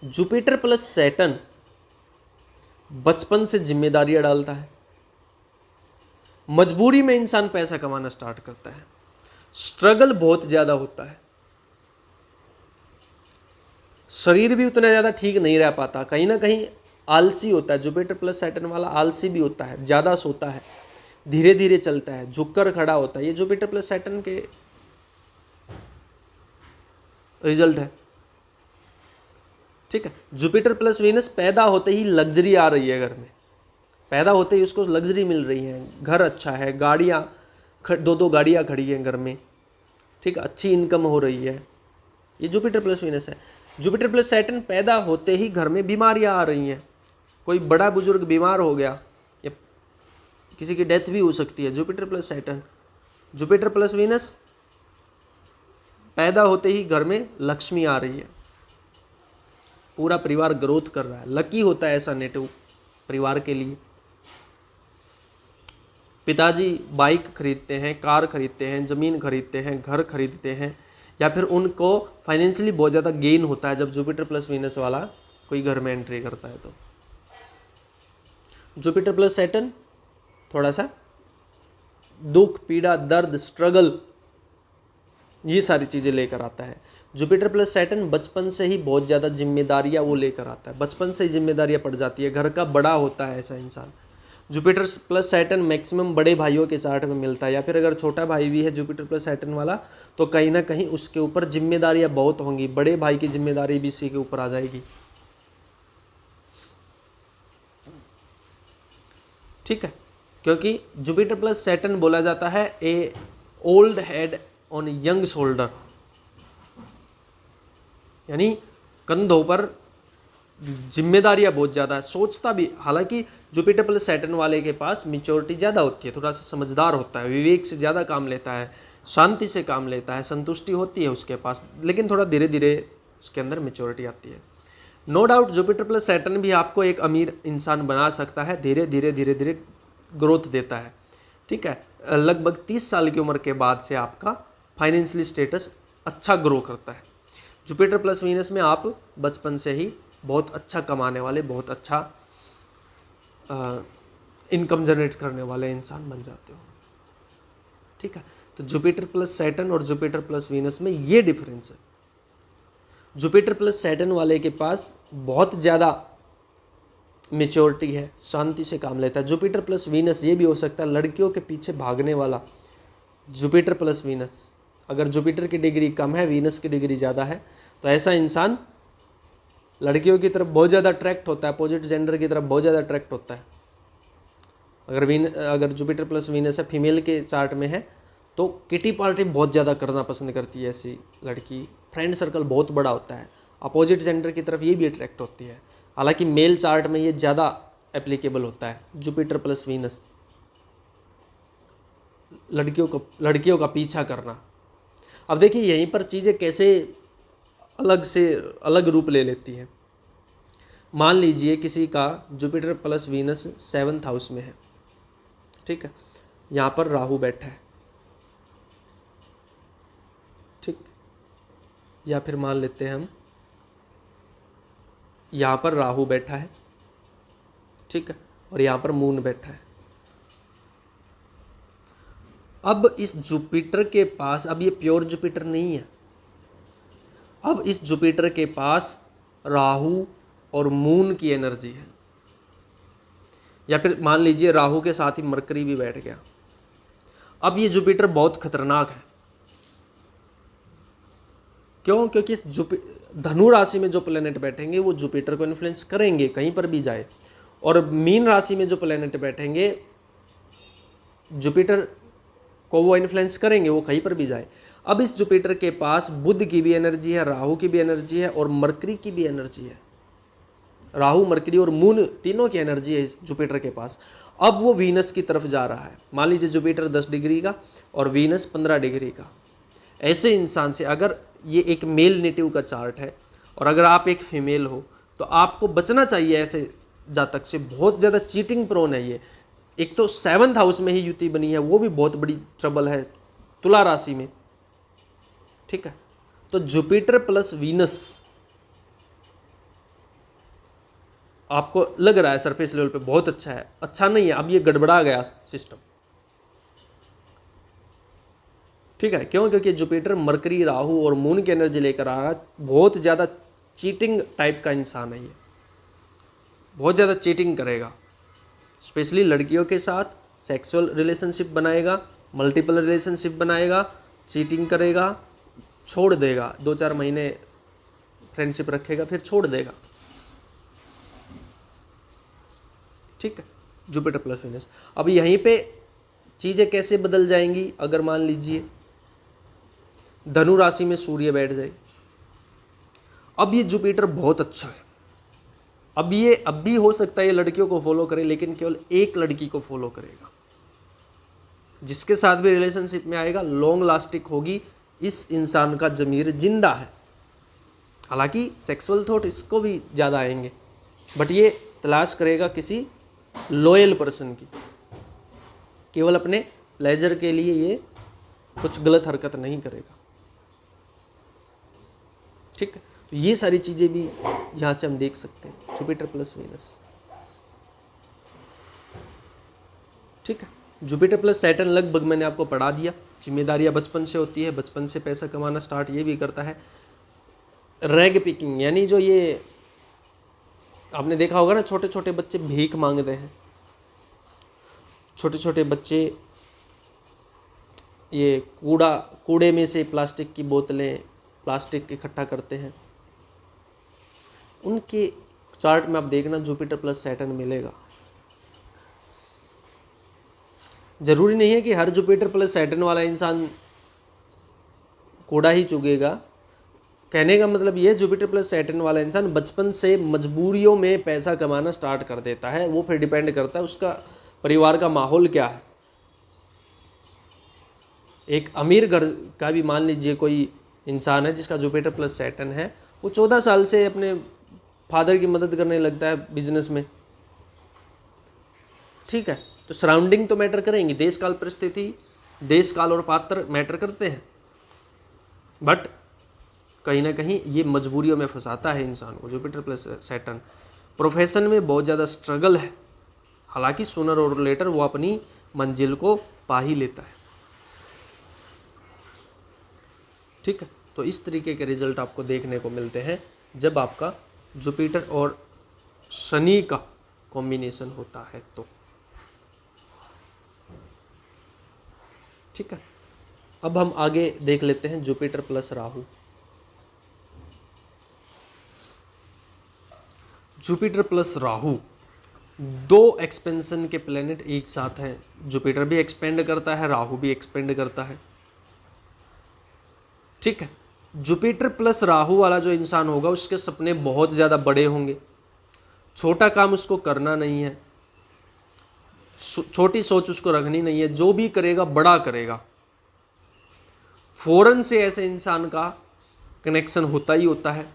Jupiter plus Saturn बचपन से जिम्मेदारियां डालता है, मजबूरी में इंसान पैसा कमाना स्टार्ट करता है, स्ट्रगल बहुत ज्यादा होता है, शरीर भी उतना ज्यादा ठीक नहीं रह पाता, कहीं ना कहीं आलसी होता है। जुपिटर प्लस सैटर्न वाला आलसी भी होता है, ज्यादा सोता है, धीरे धीरे चलता है, झुककर खड़ा होता है। ये जुपिटर प्लस सैटर्न के रिजल्ट है। ठीक है, जुपिटर प्लस वीनस पैदा होते ही लग्जरी आ रही है घर में, पैदा होते ही उसको लग्जरी मिल रही है, घर अच्छा है, गाड़ियाँ, 2-2 गाड़ियाँ खड़ी हैं घर में। ठीक है, अच्छी इनकम हो रही है, ये जुपिटर प्लस वीनस है। जुपिटर प्लस सैटर्न पैदा होते ही घर में बीमारियाँ आ रही हैं, कोई बड़ा बुजुर्ग बीमार हो गया या किसी की डेथ भी हो सकती है, Jupiter plus Saturn. Jupiter plus Venus पैदा होते ही घर में लक्ष्मी आ रही है, पूरा परिवार ग्रोथ कर रहा है, लकी होता है ऐसा नेटिव परिवार के लिए। पिताजी बाइक खरीदते हैं, कार खरीदते हैं, ज़मीन खरीदते हैं, घर खरीदते हैं, या फिर उनको फाइनेंशियली बहुत ज़्यादा गेन होता है जब जुपिटर प्लस वीनस वाला कोई घर में एंट्री करता है। तो जुपिटर प्लस सैटर्न थोड़ा सा दुख, पीड़ा, दर्द, स्ट्रगल, ये सारी चीज़ें लेकर आता है। जुपिटर प्लस सैटर्न बचपन से ही बहुत ज़्यादा जिम्मेदारियाँ वो लेकर आता है, बचपन से ही जिम्मेदारियाँ पड़ जाती है, घर का बड़ा होता है ऐसा इंसान। जुपिटर प्लस सैटर्न मैक्सिमम बड़े भाइयों के चार्ट में मिलता है, या फिर अगर छोटा भाई भी है जुपिटर प्लस सैटर्न वाला तो कहीं ना कहीं उसके ऊपर जिम्मेदारियाँ बहुत होंगी, बड़े भाई की जिम्मेदारी भी इसी के ऊपर आ जाएगी। ठीक है, क्योंकि जुपिटर प्लस सैटर्न बोला जाता है a old head on young shoulder, यानी कंधों पर जिम्मेदारियां बहुत ज़्यादा है, सोचता भी। हालांकि जुपिटर प्लस सैटर्न वाले के पास मेच्योरिटी ज़्यादा होती है, थोड़ा सा समझदार होता है, विवेक से ज़्यादा काम लेता है, शांति से काम लेता है, संतुष्टि होती है उसके पास, लेकिन थोड़ा धीरे धीरे उसके अंदर मेच्योरिटी आती है। No doubt Jupiter plus Saturn भी आपको एक अमीर इंसान बना सकता है, धीरे धीरे धीरे धीरे ग्रोथ देता है। ठीक है, लगभग 30 साल की उम्र के बाद से आपका फाइनेंशियली स्टेटस अच्छा ग्रो करता है। जुपिटर प्लस वीनस में आप बचपन से ही बहुत अच्छा कमाने वाले, बहुत अच्छा इनकम जनरेट करने वाले इंसान बन जाते हो। ठीक है, तो जुपिटर प्लस सैटर्न और जुपिटर प्लस वीनस में ये डिफरेंस है। जुपिटर प्लस सैटर्न वाले के पास बहुत ज़्यादा मेच्योरिटी है, शांति से काम लेता है। जुपिटर प्लस वीनस ये भी हो सकता है लड़कियों के पीछे भागने वाला जुपिटर प्लस वीनस। अगर जुपिटर की डिग्री कम है, वीनस की डिग्री ज़्यादा है, तो ऐसा इंसान लड़कियों की तरफ बहुत ज़्यादा अट्रैक्ट होता है, अपोजिट जेंडर की तरफ बहुत ज़्यादा अट्रैक्ट होता है। अगर जुपिटर प्लस वीनस है, फीमेल के चार्ट में है, तो किटी पार्टी बहुत ज़्यादा करना पसंद करती है ऐसी लड़की, फ्रेंड सर्कल बहुत बड़ा होता है, अपोजिट जेंडर की तरफ ये भी अट्रैक्ट होती है। हालांकि मेल चार्ट में ये ज़्यादा एप्लीकेबल होता है, जुपिटर प्लस वीनस, लड़कियों का पीछा करना। अब देखिए यहीं पर चीज़ें कैसे अलग रूप ले लेती हैं। मान लीजिए किसी का Jupiter plus Venus 7th house में है, ठीक है, यहाँ पर राहु बैठा है, ठीक, या फिर मान लेते हैं हम यहाँ पर राहु बैठा है, ठीक है, और यहाँ पर मून बैठा है। अब इस जुपिटर के पास, अब ये प्योर जुपिटर नहीं है, अब इस जुपिटर के पास राहु और मून की एनर्जी है, या फिर मान लीजिए राहु के साथ ही मरकरी भी बैठ गया। अब ये जुपिटर बहुत खतरनाक है। क्यों? क्योंकि धनु राशि में जो प्लेनेट बैठेंगे वो जुपिटर को इन्फ्लुएंस करेंगे, कहीं पर भी जाए। और मीन राशि में जो प्लेनेट बैठेंगे जुपिटर को वो इन्फ्लुएंस करेंगे, वो कहीं पर भी जाए। अब इस जुपिटर के पास बुध की भी एनर्जी है, राहु की भी एनर्जी है और मरकरी की भी एनर्जी है। राहु, मरकरी और मून तीनों की एनर्जी है इस जुपिटर के पास। अब वो वीनस की तरफ जा रहा है। मान लीजिए जुपिटर 10 डिग्री का और वीनस 15 डिग्री का। ऐसे इंसान से, अगर ये एक मेल नेटिव का चार्ट है और अगर आप एक फीमेल हो, तो आपको बचना चाहिए ऐसे जातक से। बहुत ज़्यादा चीटिंग प्रोन है ये। एक तो 7th हाउस में ही युति बनी है, वो भी बहुत बड़ी ट्रबल है तुला राशि में। ठीक है, तो जुपिटर प्लस वीनस आपको लग रहा है सरफेस लेवल पे बहुत अच्छा है, अच्छा नहीं है, अब ये गड़बड़ा गया सिस्टम। ठीक है, क्यों? क्योंकि जुपिटर मरकरी, राहु और मून की एनर्जी लेकर आ रहा है। बहुत ज़्यादा चीटिंग टाइप का इंसान है ये, बहुत ज़्यादा चीटिंग करेगा, स्पेशली लड़कियों के साथ सेक्सुअल रिलेशनशिप बनाएगा, मल्टीपल रिलेशनशिप बनाएगा, चीटिंग करेगा, छोड़ देगा। 2-4 महीने फ्रेंडशिप रखेगा फिर छोड़ देगा। ठीक है, जुपिटर प्लस वीनस। अब यहीं पे चीज़ें कैसे बदल जाएंगी? अगर मान लीजिए धनु राशि में सूर्य बैठ जाए, अब ये जुपिटर बहुत अच्छा है। अब भी हो सकता है ये लड़कियों को फॉलो करे, लेकिन केवल एक लड़की को फॉलो करेगा। जिसके साथ भी रिलेशनशिप में आएगा लॉन्ग लास्टिक होगी। इस इंसान का जमीर जिंदा है। हालांकि सेक्सुअल थॉट इसको भी ज़्यादा आएंगे, बट ये तलाश करेगा किसी लॉयल पर्सन की। केवल अपने प्लेजर के लिए ये कुछ गलत हरकत नहीं करेगा। ठीक है, तो ये सारी चीज़ें भी यहाँ से हम देख सकते हैं, जुपिटर प्लस वीनस। ठीक है, जुपिटर प्लस सैटर्न लगभग मैंने आपको पढ़ा दिया। जिम्मेदारियाँ बचपन से होती है, बचपन से पैसा कमाना स्टार्ट ये भी करता है। रैग पिकिंग, यानी जो ये आपने देखा होगा ना, छोटे छोटे बच्चे भीख मांगते हैं। छोटे छोटे बच्चे ये कूड़े में से प्लास्टिक की बोतलें, प्लास्टिक इकट्ठा करते हैं। उनके चार्ट में आप देखना जुपिटर प्लस सैटर्न मिलेगा। जरूरी नहीं है कि हर जुपिटर प्लस सैटर्न वाला इंसान कूड़ा ही चुगेगा। कहने का मतलब ये, जुपिटर प्लस सैटर्न वाला इंसान बचपन से मजबूरियों में पैसा कमाना स्टार्ट कर देता है। वो फिर डिपेंड करता है उसका परिवार का माहौल क्या है। एक अमीर घर का भी मान लीजिए कोई इंसान है जिसका जुपिटर प्लस सैटर्न है, वो 14 साल से अपने फादर की मदद करने लगता है बिजनेस में। ठीक है, तो सराउंडिंग तो मैटर करेंगी, देश काल परिस्थिति, देश काल और पात्र मैटर करते हैं, बट कहीं ना कहीं ये मजबूरियों में फंसाता है इंसान को। जुपिटर प्लस सैटर्न प्रोफेशन में बहुत ज़्यादा स्ट्रगल है, हालांकि सूनर और लेटर वो अपनी मंजिल को पा ही लेता है। ठीक है, तो इस तरीके के रिजल्ट आपको देखने को मिलते हैं जब आपका जुपिटर और शनि का कॉम्बिनेशन होता है तो। ठीक है, अब हम आगे देख लेते हैं Jupiter plus Rahu. Jupiter plus Rahu, दो एक्सपेंशन के प्लेनेट एक साथ हैं। जुपिटर भी एक्सपेंड करता है, राहु भी एक्सपेंड करता है। ठीक है, जुपिटर प्लस राहु वाला जो इंसान होगा उसके सपने बहुत ज़्यादा बड़े होंगे। छोटा काम उसको करना नहीं है, छोटी सोच उसको रखनी नहीं है, जो भी करेगा बड़ा करेगा। फौरन से ऐसे इंसान का कनेक्शन होता ही होता है।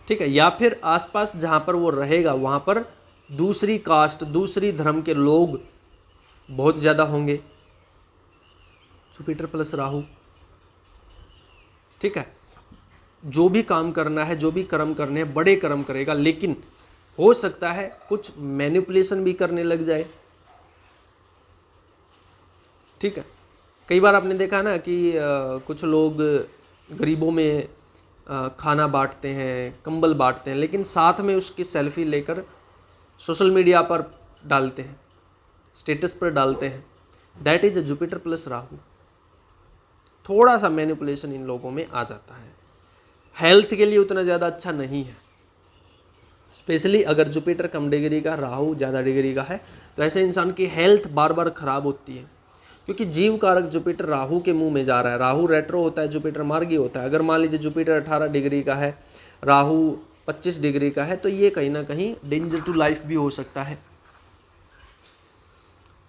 ठीक है, या फिर आसपास जहाँ पर वो रहेगा वहाँ पर दूसरी कास्ट, दूसरी धर्म के लोग बहुत ज़्यादा होंगे। Jupiter plus Rahu. ठीक है, जो भी काम करना है, जो भी कर्म करने हैं, बड़े कर्म करेगा, लेकिन हो सकता है कुछ मैनिपुलेशन भी करने लग जाए। ठीक है, कई बार आपने देखा ना कि कुछ लोग गरीबों में खाना बांटते हैं, कंबल बांटते हैं, लेकिन साथ में उसकी सेल्फी लेकर सोशल मीडिया पर डालते हैं, स्टेटस पर डालते हैं। That is Jupiter plus Rahu. थोड़ा सा मैनिपुलेशन इन लोगों में आ जाता है। हेल्थ के लिए उतना ज़्यादा अच्छा नहीं है, स्पेशली अगर जुपिटर कम डिग्री का, राहु ज़्यादा डिग्री का है, तो ऐसे इंसान की हेल्थ बार बार खराब होती है, क्योंकि जीव कारक जुपिटर राहु के मुंह में जा रहा है। राहु रेट्रो होता है, जुपिटर मार्गी होता है। अगर मान लीजिए जुपिटर 18 डिग्री का है, राहु 25 डिग्री का है, तो ये कहीं ना कहीं डेंजर टू लाइफ भी हो सकता है।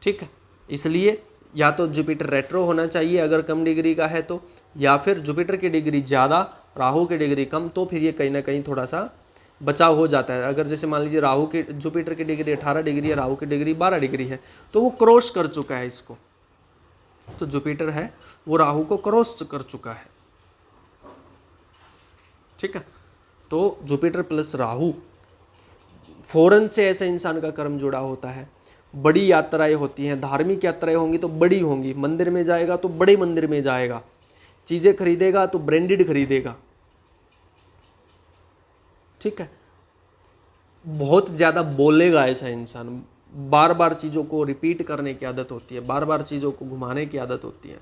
ठीक है, इसलिए या तो जुपिटर रेट्रो होना चाहिए अगर कम डिग्री का है तो, या फिर जुपिटर की डिग्री ज़्यादा, राहु की डिग्री कम, तो फिर ये कहीं ना कहीं थोड़ा सा बचाव हो जाता है। अगर जैसे मान लीजिए राहु के जुपिटर की डिग्री 18 डिग्री है, राहु की डिग्री 12 डिग्री है, तो वो क्रॉस कर चुका है इसको, तो जुपिटर है वो राहु को क्रॉस कर चुका है। ठीक है, तो जुपिटर प्लस राहु फौरन से ऐसे इंसान का कर्म जुड़ा होता है। बड़ी यात्राएं होती हैं, धार्मिक यात्राएं होंगी तो बड़ी होंगी, मंदिर में जाएगा तो बड़े मंदिर में जाएगा, चीज़ें खरीदेगा तो ब्रांडेड खरीदेगा। ठीक है, बहुत ज़्यादा बोलेगा ऐसा इंसान, बार बार चीज़ों को रिपीट करने की आदत होती है, बार बार चीज़ों को घुमाने की आदत होती है।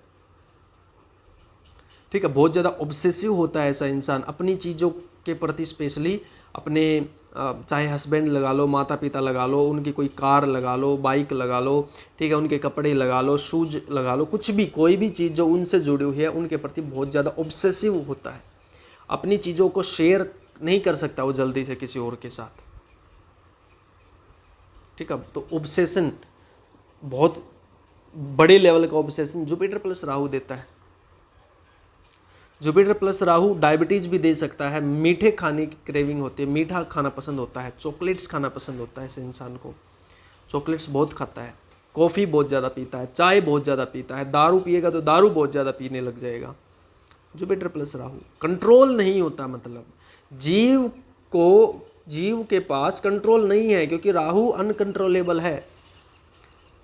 ठीक है, बहुत ज़्यादा ऑब्सेसिव होता है ऐसा इंसान अपनी चीज़ों के प्रति, स्पेशली अपने चाहे हस्बैंड लगा लो, माता पिता लगा लो, उनकी कोई कार लगा लो, बाइक लगा लो, ठीक है, उनके कपड़े लगा लो, शूज लगा लो, कुछ भी, कोई भी चीज़ जो उनसे जुड़ी हुई है उनके प्रति बहुत ज़्यादा ऑब्सेसिव होता है। अपनी चीज़ों को शेयर नहीं कर सकता वो जल्दी से किसी और के साथ। ठीक है, तो ऑब्सेशन, बहुत बड़े लेवल का ऑब्सेशन जुपिटर प्लस राहु देता है। जुपिटर प्लस राहु डायबिटीज़ भी दे सकता है, मीठे खाने की क्रेविंग होती है, मीठा खाना पसंद होता है, चॉकलेट्स खाना पसंद होता है ऐसे इंसान को, चॉकलेट्स बहुत खाता है, कॉफ़ी बहुत ज़्यादा पीता है, चाय बहुत ज़्यादा पीता है, दारू पिएगा तो दारू बहुत ज़्यादा पीने लग जाएगा। जुपिटर प्लस राहु कंट्रोल नहीं होता, मतलब जीव के पास कंट्रोल नहीं है, क्योंकि राहु अनकंट्रोलेबल है,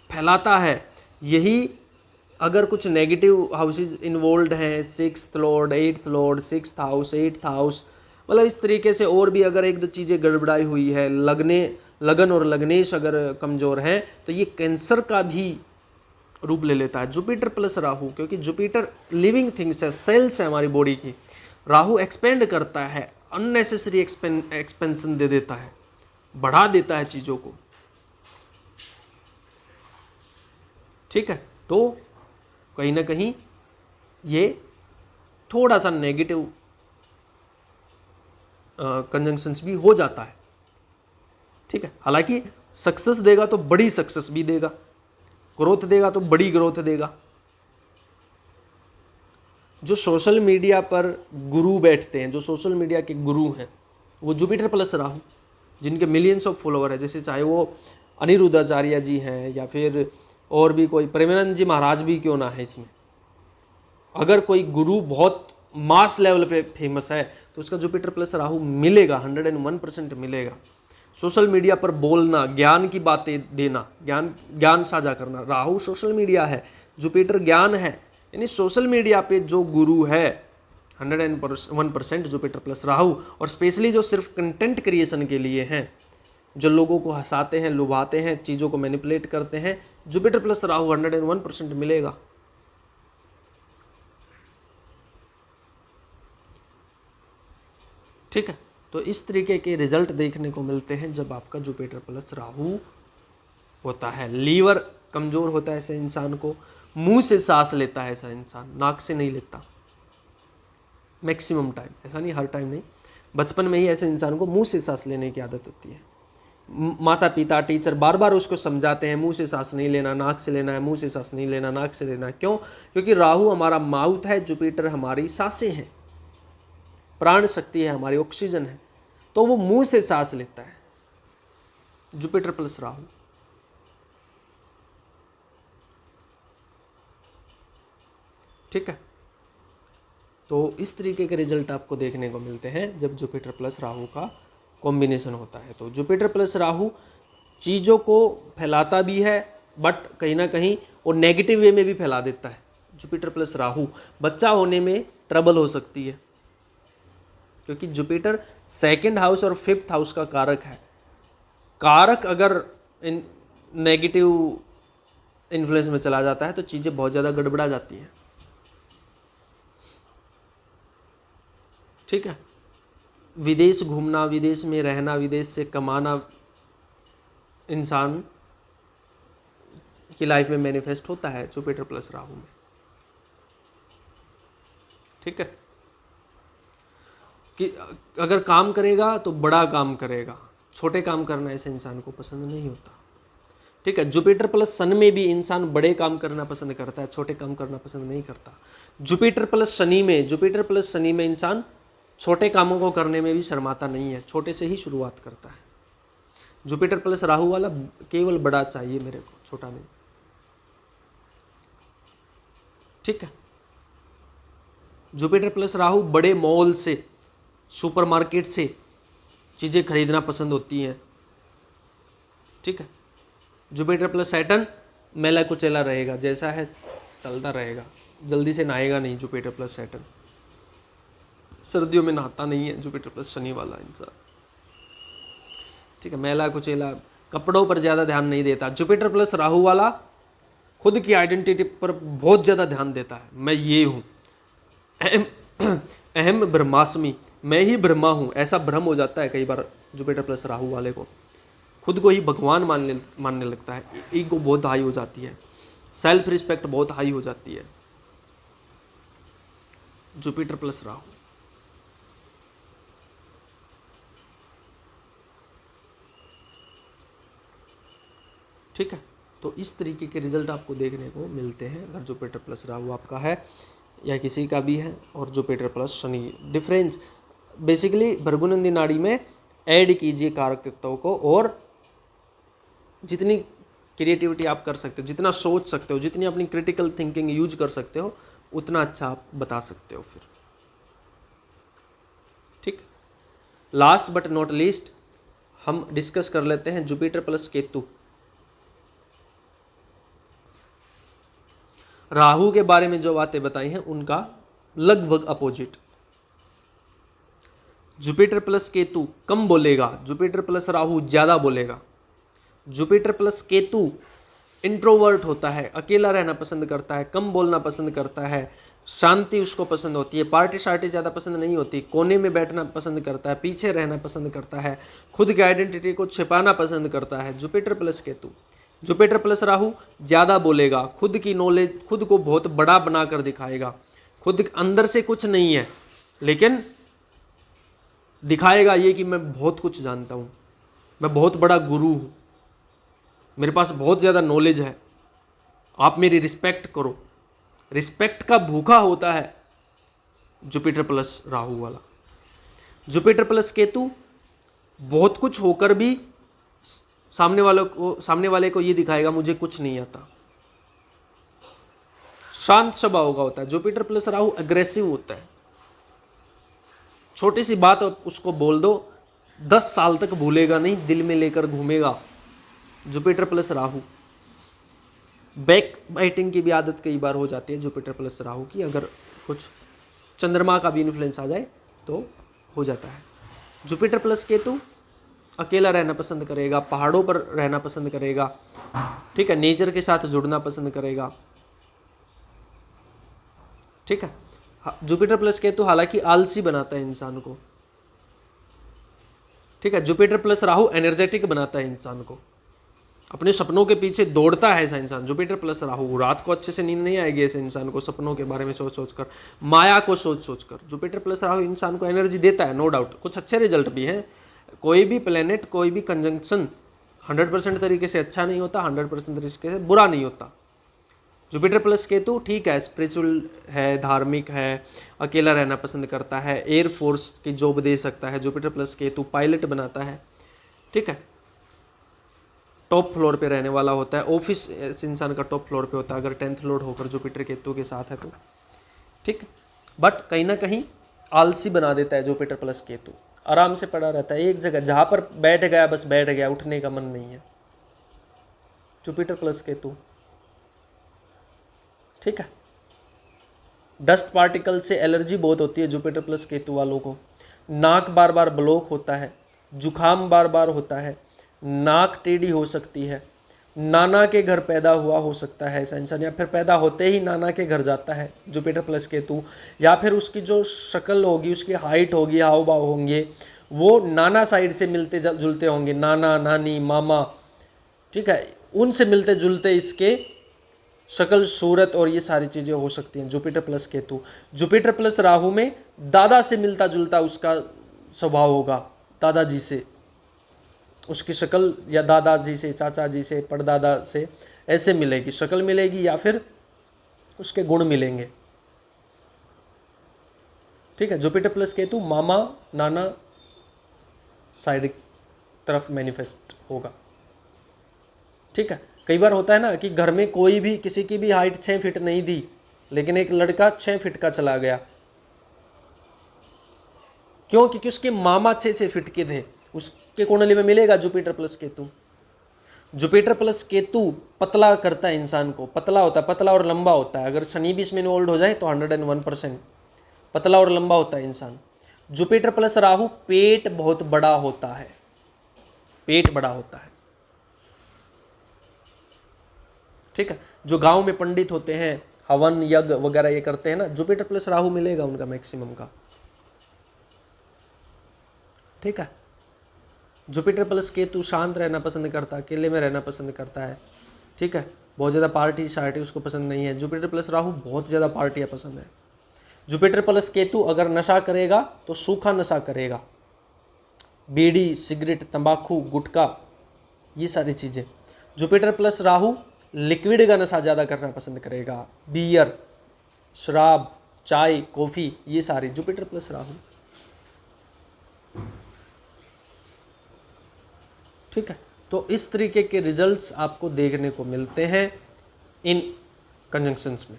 फैलाता है। यही अगर कुछ नेगेटिव हाउसेज इन्वॉल्व हैं, 6th Lord, 8th Lord, 6th house, 8th house, मतलब इस तरीके से और भी अगर एक दो चीज़ें गड़बड़ाई हुई है, लगन और लग्नेश अगर कमज़ोर हैं, तो ये कैंसर का भी रूप ले लेता है। जुपिटर प्लस राहु, क्योंकि जुपिटर लिविंग थिंग्स है, सेल्स है हमारी बॉडी की, राहु एक्सपेंड करता है, अननेसेसरी एक्सपेंशन दे देता है, बढ़ा देता है चीज़ों को। ठीक है, तो कहीं ना कहीं ये थोड़ा सा नेगेटिव कंजंक्शंस भी हो जाता है। ठीक है, हालांकि सक्सेस देगा तो बड़ी सक्सेस भी देगा, ग्रोथ देगा तो बड़ी ग्रोथ देगा। जो सोशल मीडिया पर गुरु बैठते हैं, जो सोशल मीडिया के गुरु हैं, वो जुपिटर प्लस राहु, जिनके मिलियंस ऑफ फॉलोअर है, जैसे चाहे वो अनिरुद्धाचार्य जी हैं या फिर और भी कोई प्रेमानंद जी महाराज भी क्यों ना है, इसमें अगर कोई गुरु बहुत मास लेवल पे फेमस है तो उसका जुपिटर प्लस राहु मिलेगा, 101% मिलेगा। सोशल मीडिया पर बोलना, ज्ञान की बातें देना, ज्ञान साझा करना, राहु सोशल मीडिया है, जुपिटर ज्ञान है, यानी सोशल मीडिया पे जो गुरु है 101% जुपिटर प्लस राहु। और स्पेशली जो सिर्फ कंटेंट क्रिएशन के लिए हैं, जो लोगों को हंसाते हैं, लुभाते हैं, चीज़ों को मैनिपुलेट करते हैं, जुपिटर प्लस राहु 101% मिलेगा। ठीक है, तो इस तरीके के रिजल्ट देखने को मिलते हैं जब आपका जुपिटर प्लस राहु होता है। लीवर कमज़ोर होता है ऐसे इंसान को, मुंह से सांस लेता है ऐसा इंसान, नाक से नहीं लेता मैक्सिमम टाइम, ऐसा नहीं हर टाइम नहीं, बचपन में ही ऐसे इंसान को मुंह से सांस लेने की आदत होती है। माता पिता, टीचर बार बार उसको समझाते हैं मुंह से सांस नहीं लेना, नाक से लेना है, मुंह से सांस नहीं लेना, नाक से लेना है। क्यों? क्योंकि राहु हमारा माउथ है, जुपिटर हमारी सांसें हैं, प्राण शक्ति है हमारी, ऑक्सीजन है, तो वो मुंह से सांस लेता है, जुपिटर प्लस राहु। ठीक है, तो इस तरीके के रिजल्ट आपको देखने को मिलते हैं जब जुपिटर प्लस राहु का कॉम्बिनेशन होता है। तो जुपिटर प्लस राहु चीज़ों को फैलाता भी है, बट कहीं ना कहीं वो नेगेटिव वे में भी फैला देता है। जुपिटर प्लस राहु, बच्चा होने में ट्रबल हो सकती है, क्योंकि जुपिटर 2nd हाउस और 5th हाउस का कारक है। कारक अगर नेगेटिव इन्फ्लुएंस में चला जाता है तो चीज़ें बहुत ज़्यादा गड़बड़ा जाती हैं। ठीक है, विदेश घूमना, विदेश में रहना, विदेश से कमाना इंसान की लाइफ में मैनिफेस्ट होता है जुपिटर प्लस राहु में। ठीक है, कि अगर काम करेगा तो बड़ा काम करेगा, छोटे काम करना ऐसे इंसान को पसंद नहीं होता। ठीक है, जुपिटर प्लस सन में भी इंसान बड़े काम करना पसंद करता है, छोटे काम करना पसंद नहीं करता। जुपिटर प्लस शनि में इंसान छोटे कामों को करने में भी शर्माता नहीं है, छोटे से ही शुरुआत करता है। जुपिटर प्लस राहु वाला केवल बड़ा चाहिए मेरे को, छोटा नहीं। ठीक है, जुपिटर प्लस राहु बड़े मॉल से, सुपरमार्केट से चीज़ें खरीदना पसंद होती हैं। ठीक है, जुपिटर प्लस सैटर्न मेला कुचेला रहेगा, जैसा है चलता रहेगा, जल्दी से नहाएगा नहीं। जुपिटर प्लस सैटर्न सर्दियों में नहाता नहीं है जुपिटर प्लस शनि वाला इंसान। ठीक है, मेला कुचेला, कपड़ों पर ज़्यादा ध्यान नहीं देता। जुपिटर प्लस राहु वाला खुद की आइडेंटिटी पर बहुत ज़्यादा ध्यान देता है, मैं ये हूँ, अहम ब्रह्मास्मि, मैं ही ब्रह्मा हूँ, ऐसा भ्रम हो जाता है कई बार जुपिटर प्लस राहु वाले को, खुद को ही भगवान मानने लगता है, ईगो बहुत हाई हो जाती है, सेल्फ रिस्पेक्ट बहुत हाई हो जाती है। Jupiter plus Rahu. ठीक है, तो इस तरीके के रिजल्ट आपको देखने को मिलते हैं अगर जुपिटर प्लस राहु आपका है या किसी का भी है, और Jupiter plus Shani. Difference basically Bhrigunandi Nadi में ऐड कीजिए कारक तत्वों को, और जितनी क्रिएटिविटी आप कर सकते हो, जितना सोच सकते हो, जितनी अपनी क्रिटिकल थिंकिंग यूज कर सकते हो, उतना अच्छा आप बता सकते हो फिर। ठीक, लास्ट बट नॉट लीस्ट हम डिस्कस कर लेते हैं जुपिटर प्लस केतु। राहु के बारे में जो बातें बताई हैं उनका लगभग अपोजिट। जुपिटर प्लस केतु कम बोलेगा, जुपिटर प्लस राहु ज्यादा बोलेगा। जुपिटर प्लस केतु इंट्रोवर्ट होता है, अकेला रहना पसंद करता है, कम बोलना पसंद करता है, शांति उसको पसंद होती है, पार्टी शार्टी ज़्यादा पसंद नहीं होती, कोने में बैठना पसंद करता है, पीछे रहना पसंद करता है, खुद की आइडेंटिटी को छिपाना पसंद करता है। Jupiter plus Ketu. Jupiter plus Rahu ज़्यादा बोलेगा, खुद की नॉलेज, खुद को बहुत बड़ा बनाकर दिखाएगा, खुद अंदर से कुछ नहीं है लेकिन दिखाएगा ये कि मैं बहुत कुछ जानता हूँ, मैं बहुत बड़ा गुरु हूँ, मेरे पास बहुत ज़्यादा नॉलेज है, आप मेरी रिस्पेक्ट करो। रिस्पेक्ट का भूखा होता है जुपिटर प्लस राहु वाला। जुपिटर प्लस केतु बहुत कुछ होकर भी सामने वाले को ये दिखाएगा मुझे कुछ नहीं आता, शांत स्वभाव का होता है। जुपिटर प्लस राहु अग्रेसिव होता है, छोटी सी बात उसको बोल दो 10 साल तक भूलेगा नहीं, दिल में लेकर घूमेगा। Jupiter plus Rahu. Back biting की भी आदत कई बार हो जाती है जुपिटर प्लस राहु की, अगर कुछ चंद्रमा का भी इन्फ्लुएंस आ जाए तो हो जाता है। जुपिटर प्लस केतु अकेला रहना पसंद करेगा, पहाड़ों पर रहना पसंद करेगा, ठीक है, नेचर के साथ जुड़ना पसंद करेगा। ठीक है, जुपिटर प्लस केतु हालांकि आलसी बनाता है इंसान को। ठीक है, जुपिटर प्लस राहु एनर्जेटिक बनाता है इंसान को, अपने सपनों के पीछे दौड़ता है ऐसा इंसान। जुपिटर प्लस राहु, रात को अच्छे से नींद नहीं आएगी ऐसे इंसान को, सपनों के बारे में सोच सोच कर, माया को सोच सोच कर। जुपिटर प्लस राहु इंसान को एनर्जी देता है, नो डाउट, कुछ अच्छे रिजल्ट भी हैं। कोई भी प्लेनेट, कोई भी कंजंक्शन 100% तरीके से अच्छा नहीं होता, 100% तरीके से बुरा नहीं होता। जुपिटर प्लस केतु ठीक है, स्पिरिचुअल है, धार्मिक है, अकेला रहना पसंद करता है, एयर फोर्स की जॉब दे सकता है। जुपिटर प्लस केतु पायलट बनाता है। ठीक है, टॉप फ्लोर पे रहने वाला होता है, ऑफिस इस इंसान का टॉप फ्लोर पे होता है अगर 10th लॉर्ड होकर जुपिटर केतु के साथ है तो। ठीक, बट कहीं ना कहीं आलसी बना देता है जुपिटर प्लस केतु, आराम से पड़ा रहता है एक जगह, जहां पर बैठ गया बस बैठ गया, उठने का मन नहीं है। Jupiter plus Ketu. ठीक है, डस्ट पार्टिकल से एलर्जी बहुत होती है जुपिटर प्लस केतु वालों को, नाक बार बार ब्लॉक होता है, जुखाम बार बार होता है, नाक टेढ़ी हो सकती है, नाना के घर पैदा हुआ हो सकता है ऐसा इंसान, या फिर पैदा होते ही नाना के घर जाता है जुपिटर प्लस केतु, या फिर उसकी जो शक्ल होगी, उसकी हाइट होगी, हाव भाव होंगे, वो नाना साइड से मिलते जुलते होंगे, नाना नानी मामा, ठीक है, उनसे मिलते जुलते इसके शक्ल सूरत और ये सारी चीज़ें हो सकती हैं। Jupiter plus Ketu, Jupiter plus Rahu में दादा से मिलता जुलता उसका स्वभाव होगा, दादाजी से उसकी शक्ल, या दादाजी से, चाचा जी से, परदादा से ऐसे मिलेगी, शक्ल मिलेगी या फिर उसके गुण मिलेंगे। ठीक है, जुपिटर प्लस केतु मामा नाना साइड तरफ मैनिफेस्ट होगा। ठीक है, कई बार होता है ना कि घर में कोई भी, किसी की भी हाइट 6 फीट नहीं थी, लेकिन एक लड़का 6 फीट का चला गया। क्यों? क्योंकि उसके मामा 6 फीट के थे। उसके कुंडली में मिलेगा Jupiter plus Ketu. Jupiter plus Ketu पतला करता है इंसान को, पतला होता है, पतला और लंबा होता है। अगर शनि भी इसमें इन्वॉल्व हो जाए तो 101% पतला और लंबा होता है इंसान। जुपिटर प्लस राहु पेट बहुत बड़ा होता है, पेट बड़ा होता है। ठीक है, जो गांव में पंडित होते हैं, हवन यज्ञ वगैरह ये करते हैं ना, जुपिटर प्लस राहु मिलेगा उनका मैक्सिमम का। ठीक है, जुपिटर प्लस केतु शांत रहना पसंद करता है, अकेले में रहना पसंद करता है। ठीक है, बहुत ज़्यादा पार्टी शार्टी उसको पसंद नहीं है। जुपिटर प्लस राहु बहुत ज़्यादा पार्टियाँ पसंद है। जुपिटर प्लस केतु अगर नशा करेगा तो सूखा नशा करेगा, बीड़ी सिगरेट तंबाकू गुटखा ये सारी चीज़ें। जुपिटर प्लस राहु लिक्विड का नशा ज़्यादा करना पसंद करेगा, बियर शराब चाय कॉफ़ी ये सारी। Jupiter plus Rahu. ठीक है, तो इस तरीके के रिजल्ट्स आपको देखने को मिलते हैं इन कंजंक्शंस में।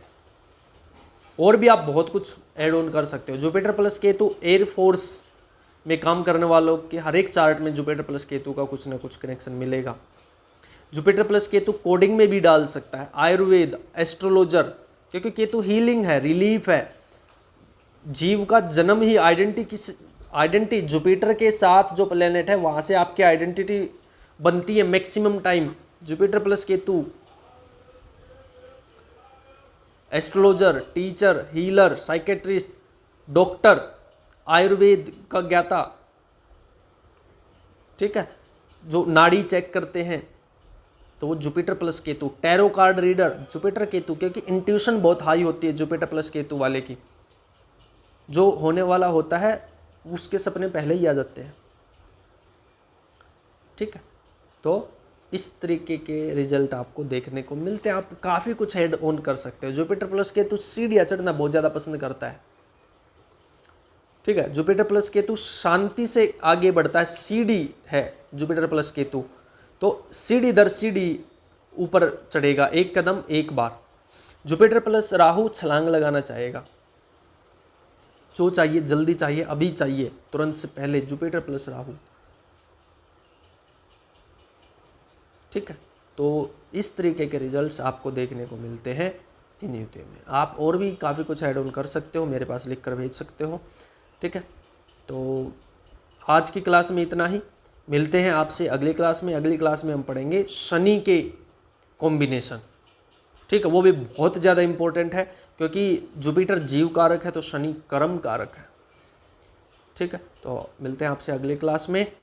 और भी आप बहुत कुछ ऐड ऑन कर सकते हो। जुपिटर प्लस केतु एयरफोर्स में काम करने वालों के हर एक चार्ट में जुपिटर प्लस केतु का कुछ ना कुछ कनेक्शन मिलेगा। जुपिटर प्लस केतु कोडिंग में भी डाल सकता है, आयुर्वेद, एस्ट्रोलॉजर, क्योंकि केतु हीलिंग है, रिलीफ है। जीव का जन्म ही आइडेंटिटी जुपिटर के साथ जो प्लेनेट है वहां से आपकी आइडेंटिटी बनती है maximum time. Jupiter plus Ketu astrologer, teacher, healer, psychiatrist, doctor, Ayurveda का ज्ञाता, ठीक है, जो नाड़ी चेक करते हैं तो वो Jupiter plus Ketu. Tarot card reader Jupiter Ketu, क्योंकि इंट्यूशन बहुत हाई होती है जुपिटर प्लस केतु वाले की। जो होने वाला होता है उसके सपने पहले ही आ जाते हैं। ठीक है, तो इस तरीके के रिजल्ट आपको देखने को मिलते हैं। आप काफ़ी कुछ हेड ऑन कर सकते हो। जुपिटर प्लस केतु सीढ़ियाँ चढ़ना बहुत ज़्यादा पसंद करता है। ठीक है, जुपिटर प्लस केतु शांति से आगे बढ़ता है, सीढ़ी है जुपिटर प्लस केतु, तो सीढ़ी दर सीढ़ी ऊपर चढ़ेगा, एक कदम एक बार। जुपिटर प्लस राहु छलांग लगाना चाहेगा, जो चाहिए जल्दी चाहिए, अभी चाहिए, तुरंत से पहले। Jupiter plus Rahu. ठीक है, तो इस तरीके के रिजल्ट्स आपको देखने को मिलते हैं इन युतियों में। आप और भी काफ़ी कुछ ऐड ऑन कर सकते हो, मेरे पास लिख कर भेज सकते हो। ठीक है, तो आज की क्लास में इतना ही। मिलते हैं आपसे अगली क्लास में। अगली क्लास में हम पढ़ेंगे शनि के कॉम्बिनेशन। ठीक है, वो भी बहुत ज़्यादा इम्पोर्टेंट है, क्योंकि जुपिटर जीव कारक है तो शनि कर्म कारक है। ठीक है, तो मिलते हैं आपसे अगली क्लास में।